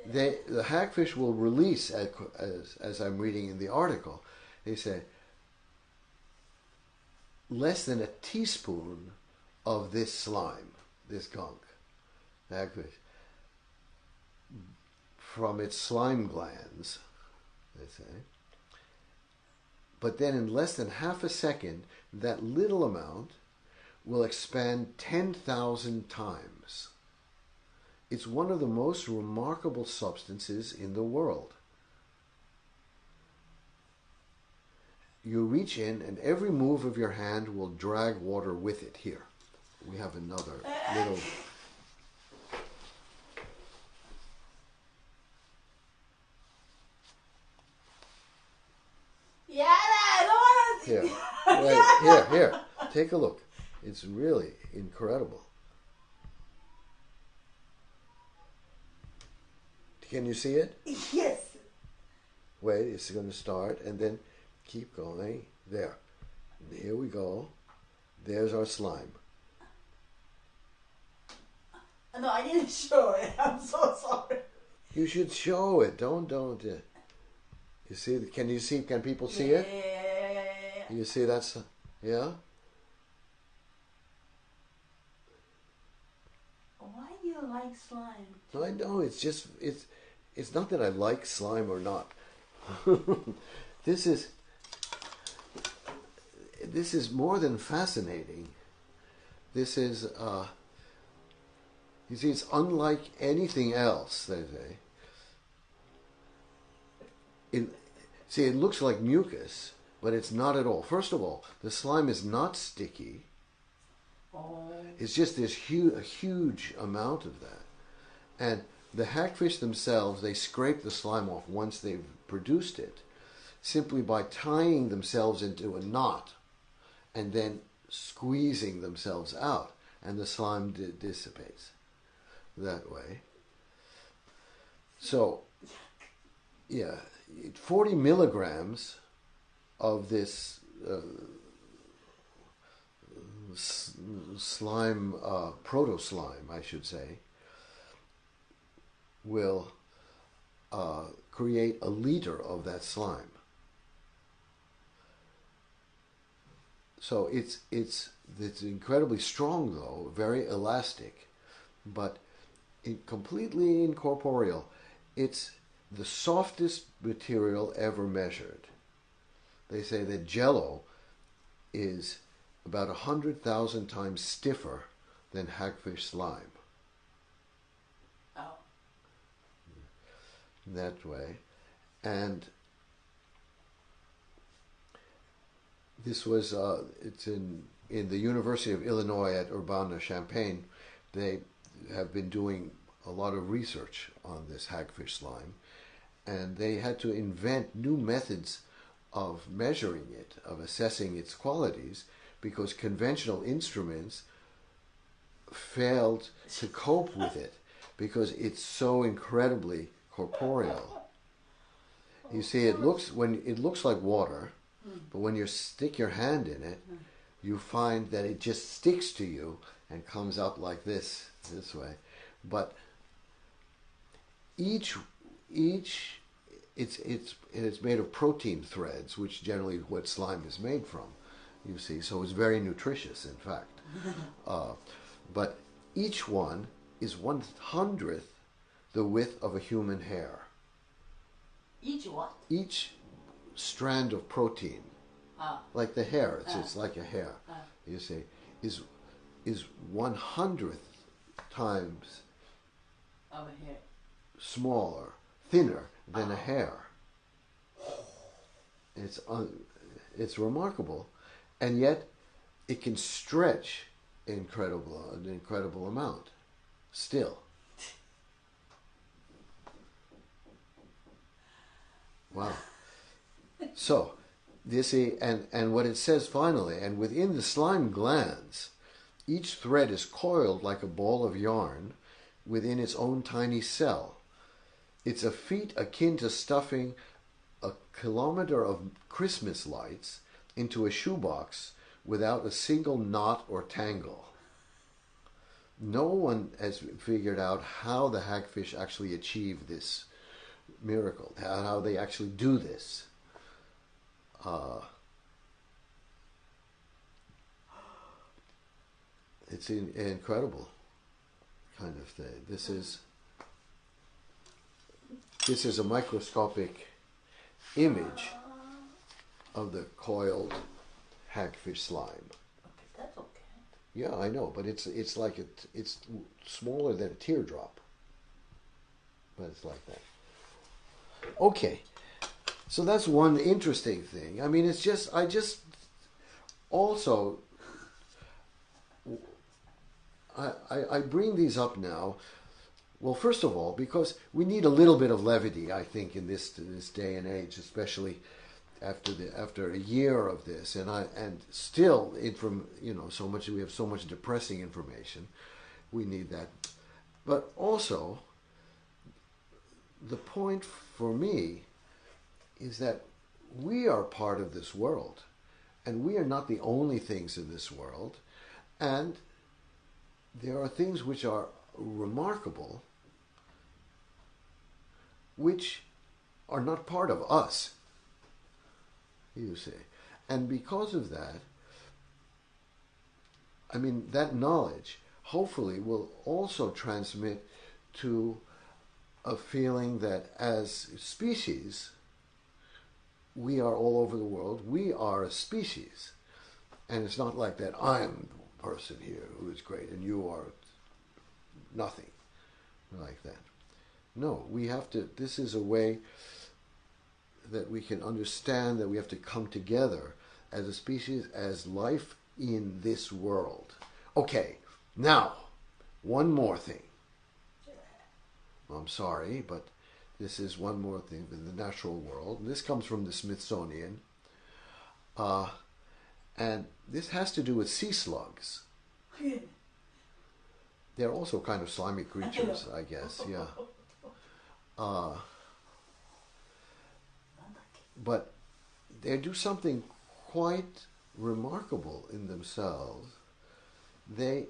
hagfish will release, as I'm reading in the article, they say less than a teaspoon of this slime, this gunk, hagfish, from its slime glands, they say. But then in less than half a second, that little amount will expand 10,000 times. It's one of the most remarkable substances in the world. You reach in and every move of your hand will drag water with it. Here, we have another little... Yeah, I don't want to... Here. Wait, here. Take a look. It's really incredible. Can you see it? Yes. Wait, it's going to start and then keep going. There. Here we go. There's our slime. No, I didn't show it. I'm so sorry. You should show it. Don't. You see? Can you see? Can people see it? Yeah. You see that's yeah. Why do you like slime? No, I know. It's just it's not that I like slime or not. This is more than fascinating. This is you see, it's unlike anything else, they say. It looks like mucus, but it's not at all. First of all, the slime is not sticky. Oh. It's just this a huge amount of that. And the hagfish themselves, they scrape the slime off once they've produced it, simply by tying themselves into a knot and then squeezing themselves out, and the slime dissipates that way. So, yeah, 40 milligrams of this slime, proto-slime, I should say, will create a liter of that slime. So it's incredibly strong, though, very elastic, but completely incorporeal. It's the softest material ever measured. They say that Jello is about 100,000 times stiffer than hagfish slime. Oh. That way. And this was, it's in the University of Illinois at Urbana-Champaign. They have been doing a lot of research on this hagfish slime, and they had to invent new methods of measuring it, of assessing its qualities, because conventional instruments failed to cope with it because it's so incredibly corporeal. You see, it looks like water, but when you stick your hand in it, you find that it just sticks to you and comes up like this way. But it's made of protein threads, which generally what slime is made from. You see, so it's very nutritious, in fact. But each one is 1/100th the width of a human hair. Each what? Each strand of protein, like the hair, it's like a hair. You see, is 1/100th times of a hair. Smaller, thinner than a hair. It's remarkable, and yet it can stretch an incredible amount still. Wow. So, you see, and what it says finally, and within the slime glands, each thread is coiled like a ball of yarn within its own tiny cell. It's a feat akin to stuffing a kilometer of Christmas lights into a shoebox without a single knot or tangle. No one has figured out how the hagfish actually achieve this miracle, how they actually do this. It's an incredible kind of thing. This is a microscopic image of the coiled hagfish slime. Okay, that's okay. Yeah, I know, but it's like it's smaller than a teardrop. But it's like that. Okay, so that's one interesting thing. I mean, I bring these up now. Well, first of all, because we need a little bit of levity, I think, in this day and age, especially after a year of this, and still so much, we have so much depressing information. We need that, but also the point for me is that we are part of this world, and we are not the only things in this world, and there are things which are remarkable, which are not part of us, you see. And because of that, I mean, that knowledge hopefully will also transmit to a feeling that as species, we are all over the world. We are a species. And it's not like that I'm the person here who is great and you are nothing like that. No, we have to, this is a way that we can understand that we have to come together as a species, as life in this world. Okay, now, one more thing. I'm sorry, but this is one more thing in the natural world. And this comes from the Smithsonian. And this has to do with sea slugs. They're also kind of slimy creatures, I guess, yeah. But they do something quite remarkable in themselves. They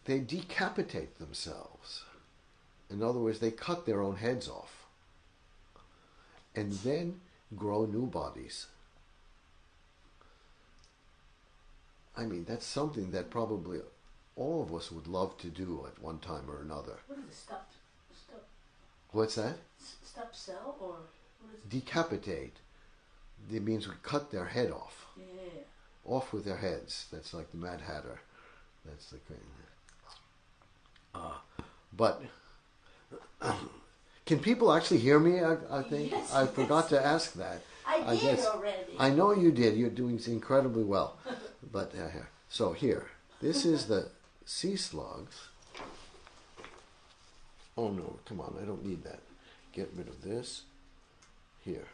decapitate themselves. In other words, they cut their own heads off and then grow new bodies. I mean, that's something that probably all of us would love to do at one time or another. What is it? Stop. What's that? Stop cell or what is it? Decapitate. It means we cut their head off. Yeah. Off with their heads. That's like the Mad Hatter. That's the thing. But can people actually hear me? I think Yes, I forgot to ask that. I did already. I know you did. You're doing incredibly well. But so here, this is the sea slugs. Oh no! Come on! I don't need that. Get rid of this. Here.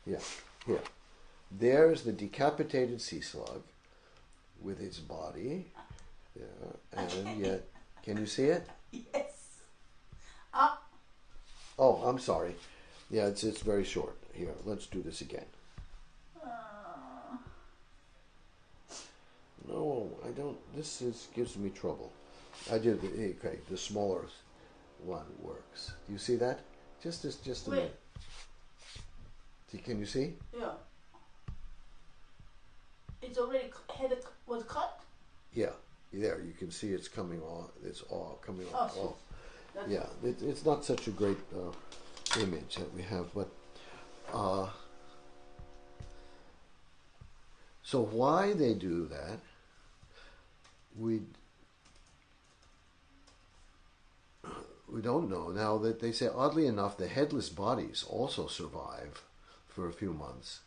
Yeah. Here. There's the decapitated sea slug with its body. Yeah, and yet, can you see it? Yes. Oh, I'm sorry. Yeah, it's very short. Here, let's do this again. No, I don't. This gives me trouble. I did. Okay, the smaller one works. Do you see that? Just a minute. Can you see? Yeah. It's already head was cut. Yeah, there you can see it's coming on. It's all coming off. Oh, so yeah, it's not such a great image that we have, but so why they do that? We don't know. Now that they say, oddly enough, the headless bodies also survive for a few months,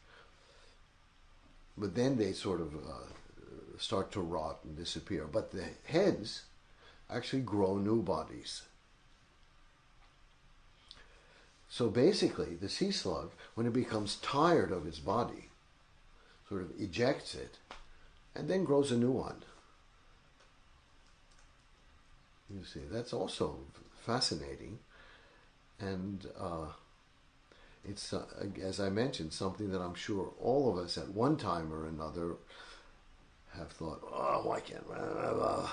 but then they sort of start to rot and disappear. But the heads actually grow new bodies. So basically, the sea slug, when it becomes tired of its body, sort of ejects it, and then grows a new one. You see, that's also fascinating, and it's, as I mentioned, something that I'm sure all of us at one time or another have thought, oh, why can't I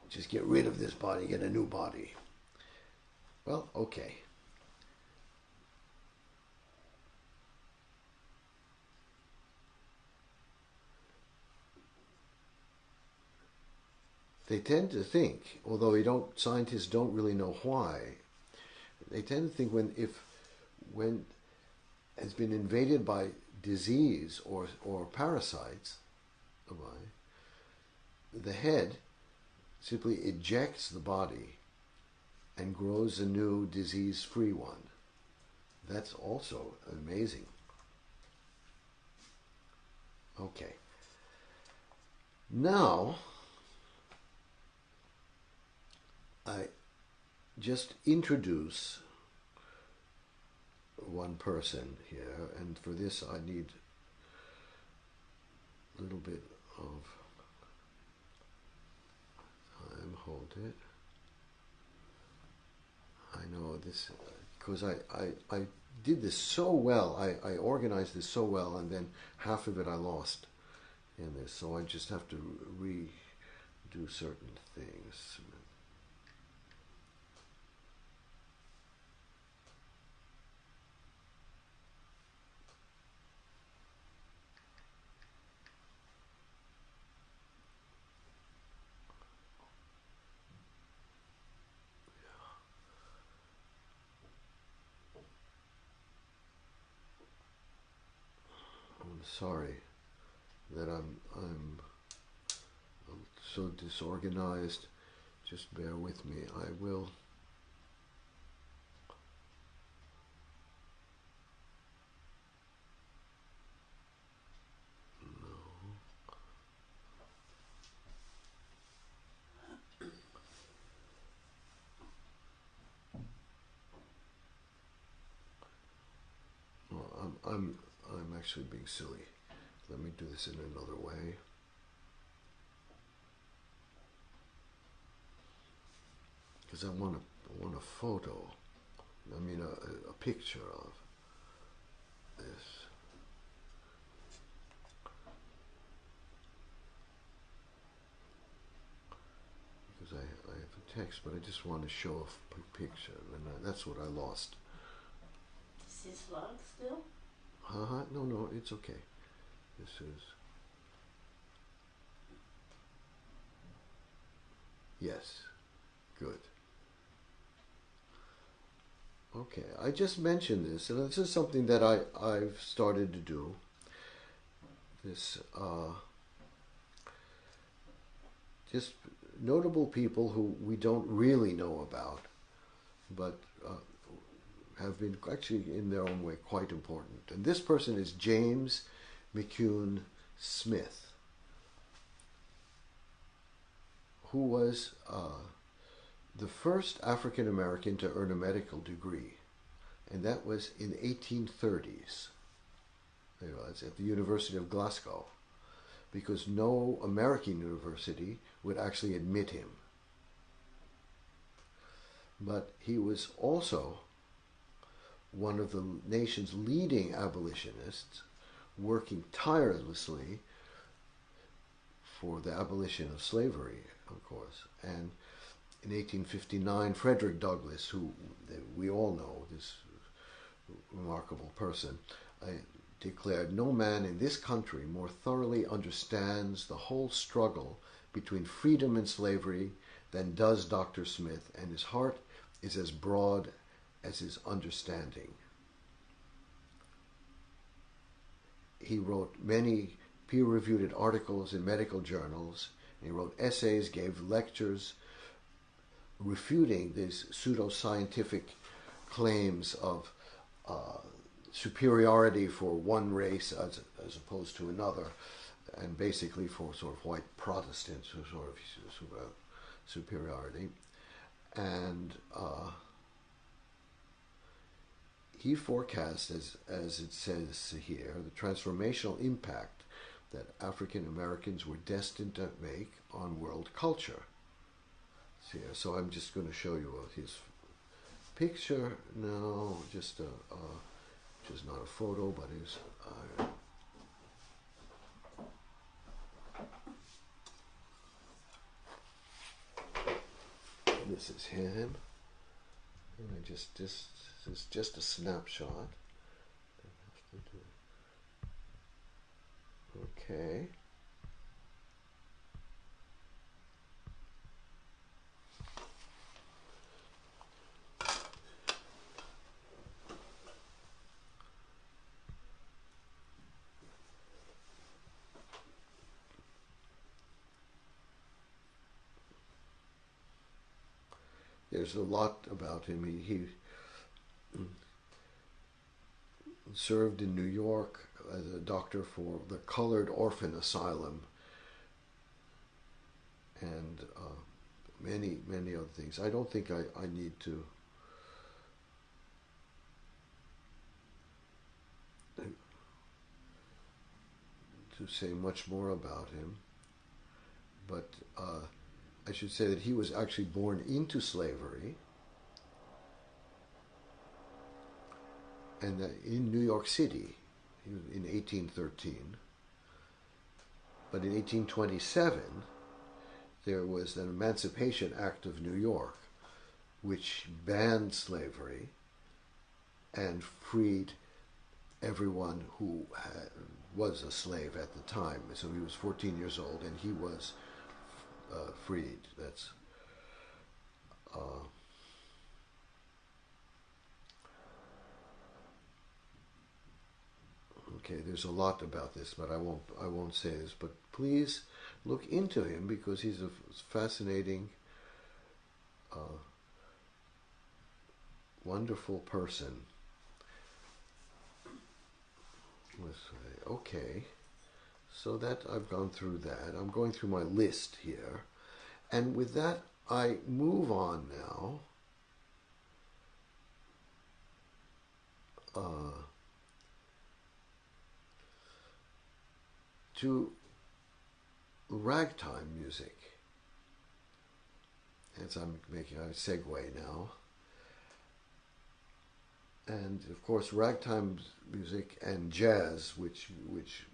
just get rid of this body, get a new body? Well, okay. They tend to think, although scientists don't really know why, they tend to think when has been invaded by disease or parasites, the head simply ejects the body and grows a new disease-free one. That's also amazing. Okay. Now, just introduce one person here, and for this I need a little bit of time. Hold it. I know this because I did this so well. I organized this so well, and then half of it I lost in this, so I just have to redo certain things. I'm sorry that I'm so disorganized. Just bear with me. I will. Well, I'm actually being silly. Let me do this in another way. Because I want a photo. I mean a picture of this. Because I have a text, but I just want to show a picture, and that's what I lost. Is this log still? No, it's okay. This is... Yes. Good. Okay, I just mentioned this, and this is something that I've started to do. This, just notable people who we don't really know about, but have been actually in their own way quite important. And this person is James McCune Smith, who was the first African American to earn a medical degree, and that was in 1830s. It was at the University of Glasgow, because no American university would actually admit him. But he was also one of the nation's leading abolitionists, working tirelessly for the abolition of slavery, of course. And in 1859, Frederick Douglass, who we all know, this remarkable person, declared, "No man in this country more thoroughly understands the whole struggle between freedom and slavery than does Dr. Smith, and his heart is as broad as his understanding." He wrote many peer-reviewed articles in medical journals. He wrote essays, gave lectures, refuting these pseudo-scientific claims of superiority for one race as opposed to another, and basically for sort of white Protestants who sort of superiority. And he forecast, as it says here, the transformational impact that African Americans were destined to make on world culture. So I'm just going to show you his picture now, just not a photo, but his. This is him, and this is just a snapshot. Okay. There's a lot about him. He served in New York as a doctor for the Colored Orphan Asylum, and many, many other things. I don't think I need to say much more about him, but I should say that he was actually born into slavery, and in New York City in 1813. But in 1827, there was an Emancipation Act of New York, which banned slavery and freed everyone who was a slave at the time. So he was 14 years old, and he was freed. That's okay. There's a lot about this, but I won't say this. But please look into him, because he's a fascinating, wonderful person. Okay, so that I've gone through that. I'm going through my list here, and with that I move on now to ragtime music. As I'm making a segue now. And of course, ragtime music and jazz, which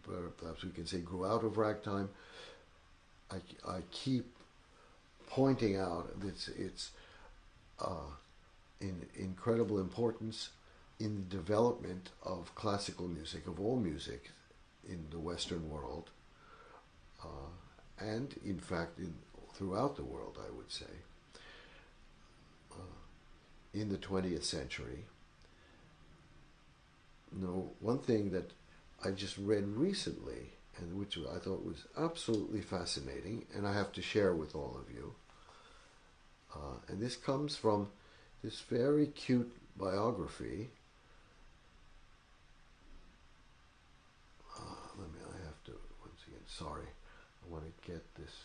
perhaps we can say grew out of ragtime. I keep pointing out its incredible importance in the development of classical music, of all music in the Western world, and in fact throughout the world, I would say, in the 20th century. One thing that I just read recently, and which I thought was absolutely fascinating, and I have to share with all of you, and this comes from this very cute biography. I have to, once again, sorry, I want to get this.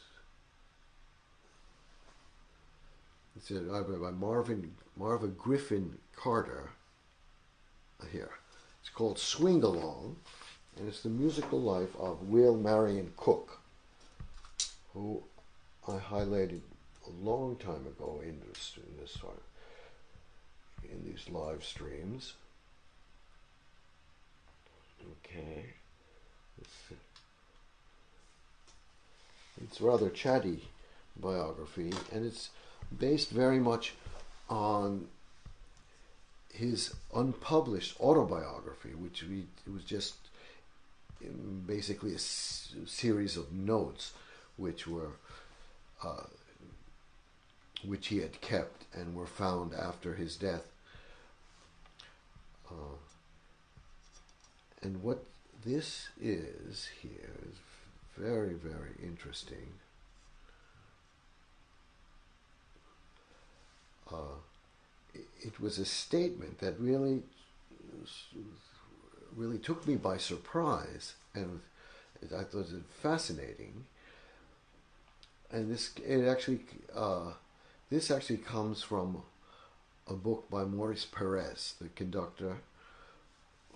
It's by Marvin Griffin Carter. Here. It's called Swing Along, and it's the musical life of Will Marion Cook, who I highlighted a long time ago in these live streams. Okay, it's rather chatty biography, and it's based very much on his unpublished autobiography, it was just basically a series of notes which he had kept and were found after his death. And what this is here is very, very interesting. It was a statement that really took me by surprise, and I thought it fascinating. And this actually comes from a book by Maurice Perez, the conductor,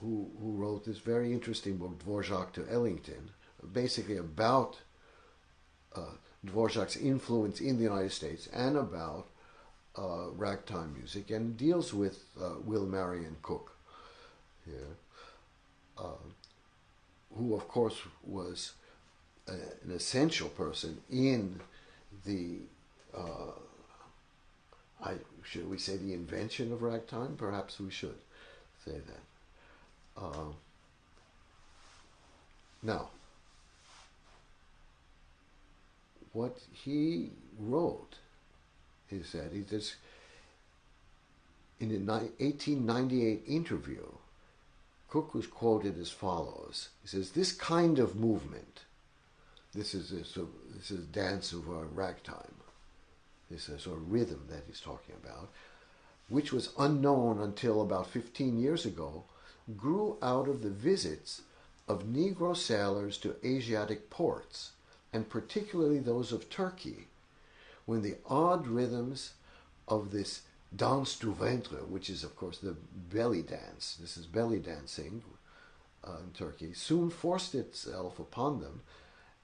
who wrote this very interesting book, Dvorak to Ellington, basically about Dvorak's influence in the United States and about ragtime music, and deals with Will Marion Cook here, who of course was an essential person in the should we say the invention of ragtime? Perhaps we should say that. Now, what he wrote is that in an 1898 interview, Cook was quoted as follows. He says, "This kind of movement, this is dance of ragtime, this is a rhythm that he's talking about, which was unknown until about 15 years ago, grew out of the visits of Negro sailors to Asiatic ports, and particularly those of Turkey, when the odd rhythms of this danse du ventre, which is of course the belly dance, this is belly dancing in Turkey, soon forced itself upon them,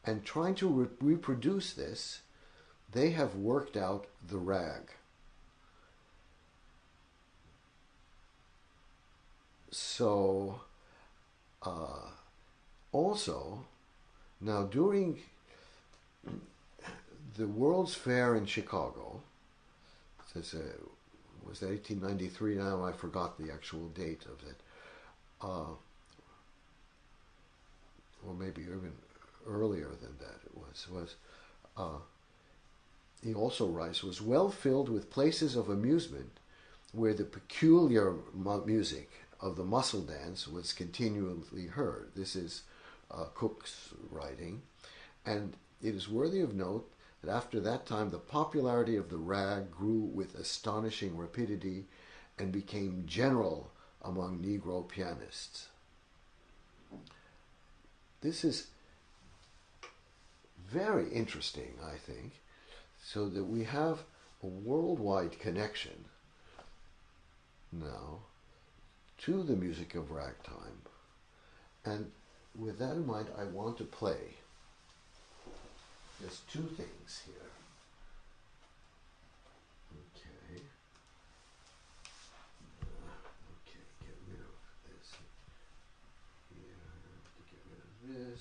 and trying to reproduce this, they have worked out the rag. So, also, now during the World's Fair in Chicago, was 1893 now, I forgot the actual date of it, or maybe even earlier than that it was he also writes, was well filled with places of amusement where the peculiar music of the muscle dance was continually heard. This is Cook's writing, and it is worthy of note that after that time the popularity of the rag grew with astonishing rapidity and became general among Negro pianists. This is very interesting, I think, so that we have a worldwide connection now to the music of ragtime. And with that in mind, I want to play just two things here. Okay. Okay, get rid of this here. I have to get rid of this.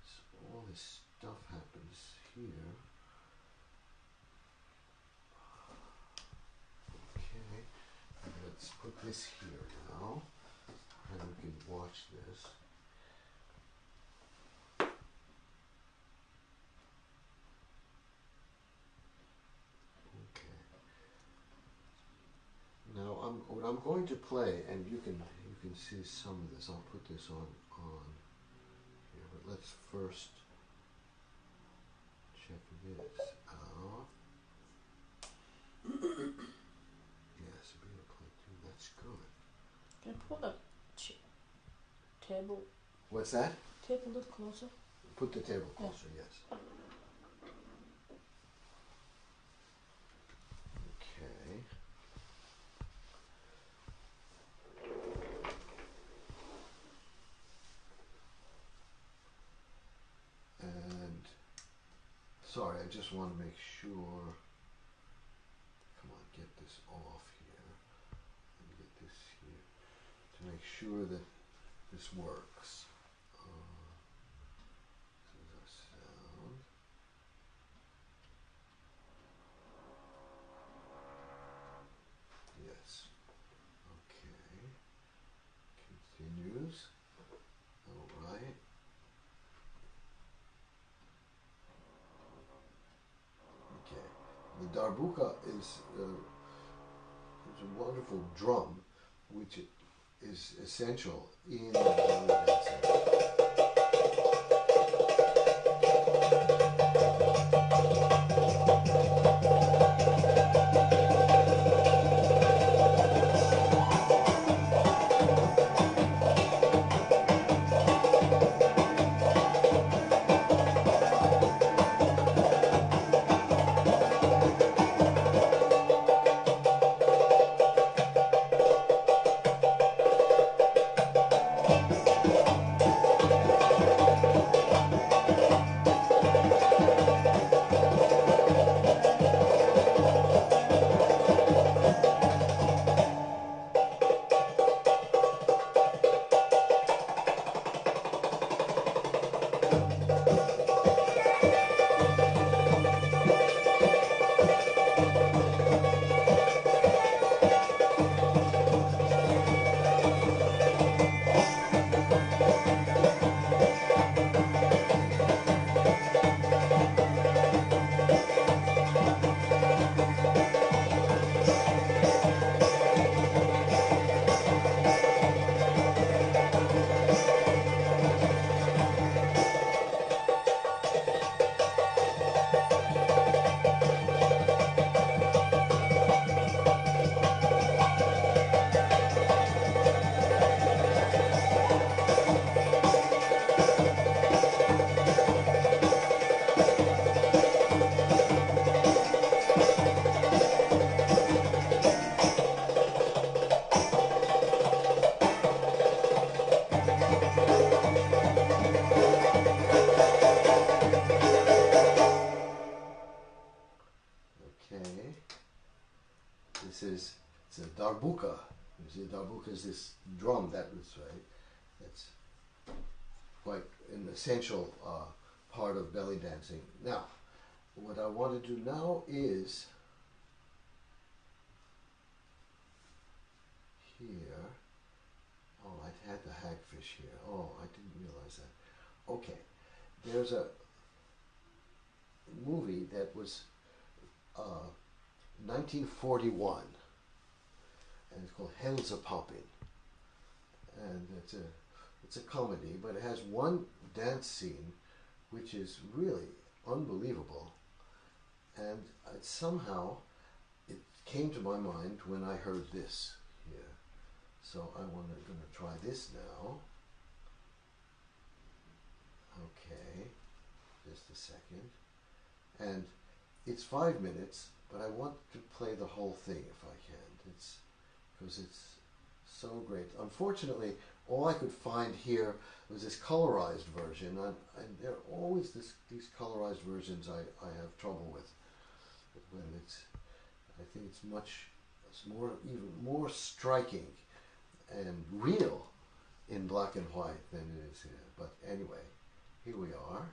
So all this stuff happens here. Okay. Let's put this here now, and we can watch this. Okay. Now I'm going to play, and you can see some of this. I'll put this on here, but let's first check this out. Yes, be a play too. That's good. Can you pull the table? What's that? Table a little closer. Put the table closer. Yeah. Yes. Okay. And sorry, I just want to make sure. Come on, get this off here and get this here to make sure that this works. This is our sound. Yes. Okay. Continues. All right. Okay. The darbuka is a wonderful drum, which is essential in belly dancing. It's a darbuka. You see, darbuka is this drum that was right. That's quite an essential part of belly dancing. Now, what I want to do now is here. Oh, I had the hagfish here. Oh, I didn't realize that. Okay, there's a movie that was 1941, and it's called Hell's a Poppin', and it's a comedy, but it has one dance scene which is really unbelievable, and somehow it came to my mind when I heard this here. So I'm going to try this now. Okay, just a second. And it's 5 minutes, but I want to play the whole thing if I can. It's because it's so great. Unfortunately, all I could find here was this colorized version, and there are always these colorized versions I have trouble with. When I think it's even more striking and real in black and white than it is here. But anyway, here we are.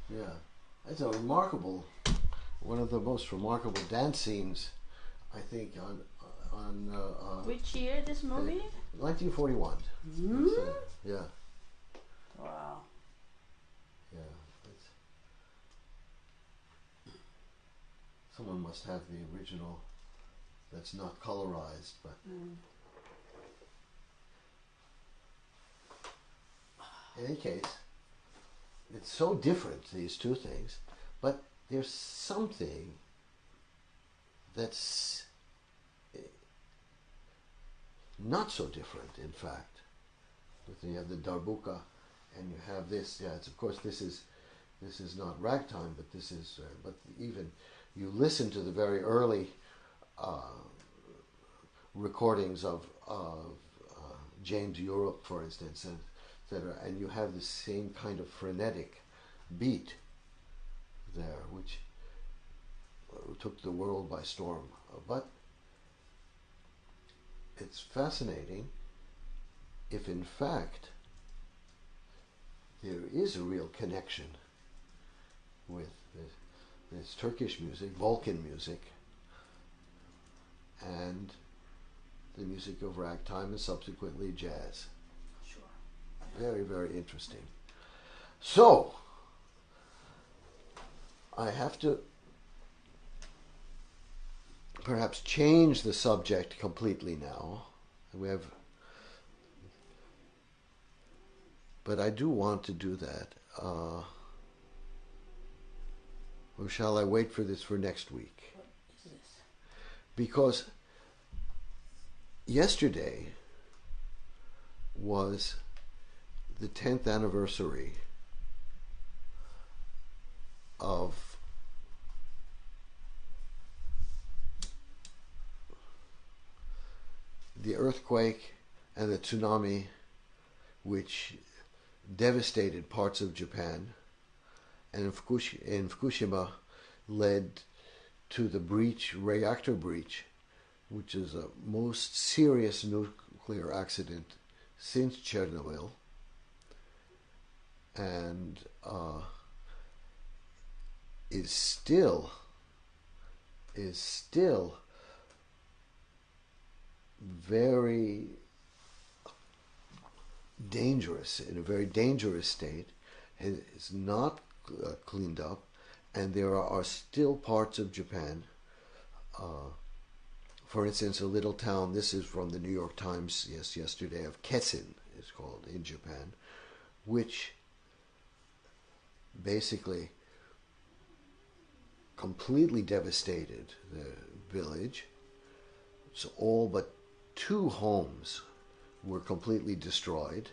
Yeah, it's a remarkable, one of the most remarkable dance scenes, I think, on Which year this movie? 1941. Hmm? Yeah, Wow. yeah. Someone must have the original that's not colorized, but in any case, it's so different, these two things, but there's something that's not so different, in fact. But you have the darbuka, and you have this. Yeah, it's, of course, this is not ragtime, but this is. But even you listen to the very early recordings of James Europe, for instance, and etc., and you have the same kind of frenetic beat there, which took the world by storm. But it's fascinating if in fact there is a real connection with this Turkish music, Balkan music, and the music of ragtime and subsequently jazz. Sure. Very, very interesting. So, I have to perhaps change the subject completely now. We have, but I do want to do that. Or shall I wait for this for next week? What is this? Because yesterday was the 10th anniversary of the earthquake and the tsunami which devastated parts of Japan, and in Fukushima led to the reactor breach, which is the most serious nuclear accident since Chernobyl, and is still very dangerous, in a very dangerous state. It's not cleaned up, and there are still parts of Japan, for instance, a little town, this is from the New York Times yesterday, of Kessen is called, in Japan, which basically completely devastated the village. So all but 2 homes were completely destroyed,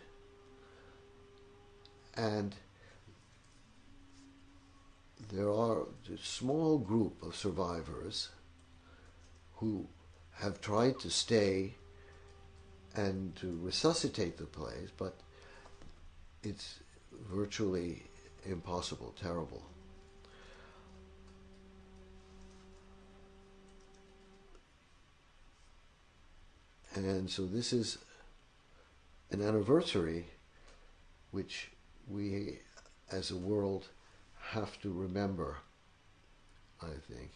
and there are a small group of survivors who have tried to stay and to resuscitate the place, but it's virtually impossible, terrible. And so this is an anniversary which we as a world have to remember, I think.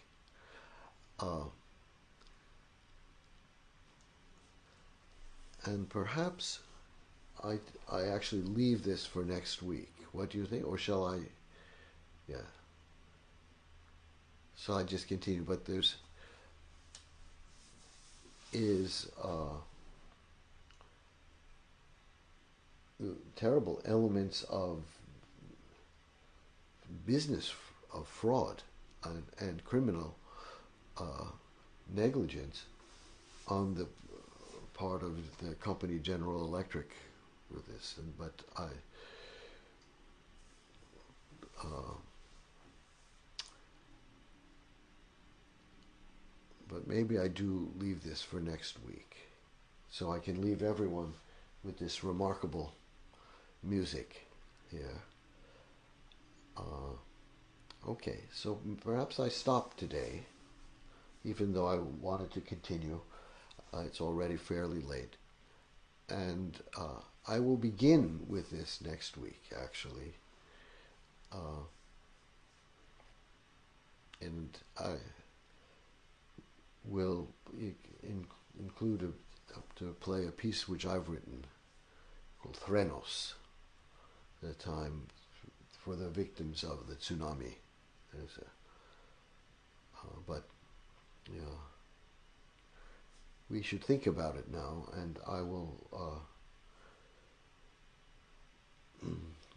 And perhaps I actually leave this for next week. What do you think? Or shall I? Yeah. So I just continue, but there's terrible elements of business, of fraud and criminal negligence on the part of the company General Electric with this. But maybe I do leave this for next week, so I can leave everyone with this remarkable music here. Okay, so perhaps I stop today, even though I wanted to continue. It's already fairly late. And I will begin with this next week, actually. and I will include to play a piece which I've written called Threnos, the time for the victims of the tsunami. But yeah, we should think about it now, and I will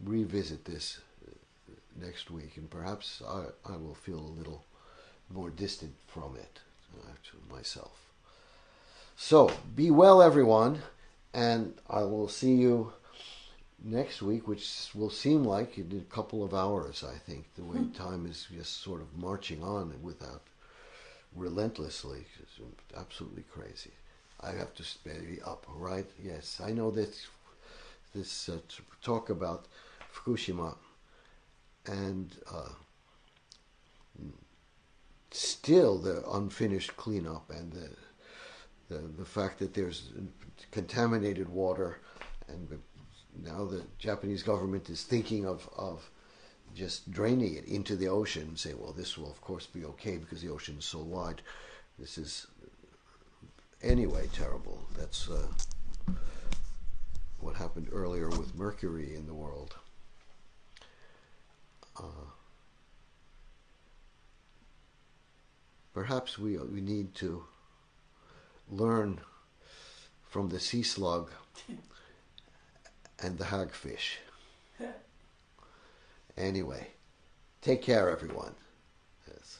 revisit this next week, and perhaps I will feel a little more distant from it myself. So, be well, everyone, and I will see you next week, which will seem like in a couple of hours, I think. The way time is just sort of marching on without relentlessly. It's absolutely crazy. I have to stay up, right? Yes, I know that this talk about Fukushima and still the unfinished cleanup and the fact that there's contaminated water, and now the Japanese government is thinking of just draining it into the ocean and say, well, this will of course be okay because the ocean is so wide. This is anyway terrible. That's what happened earlier with mercury in the world. Perhaps we need to learn from the sea slug and the hagfish. Anyway, take care, everyone. Yes.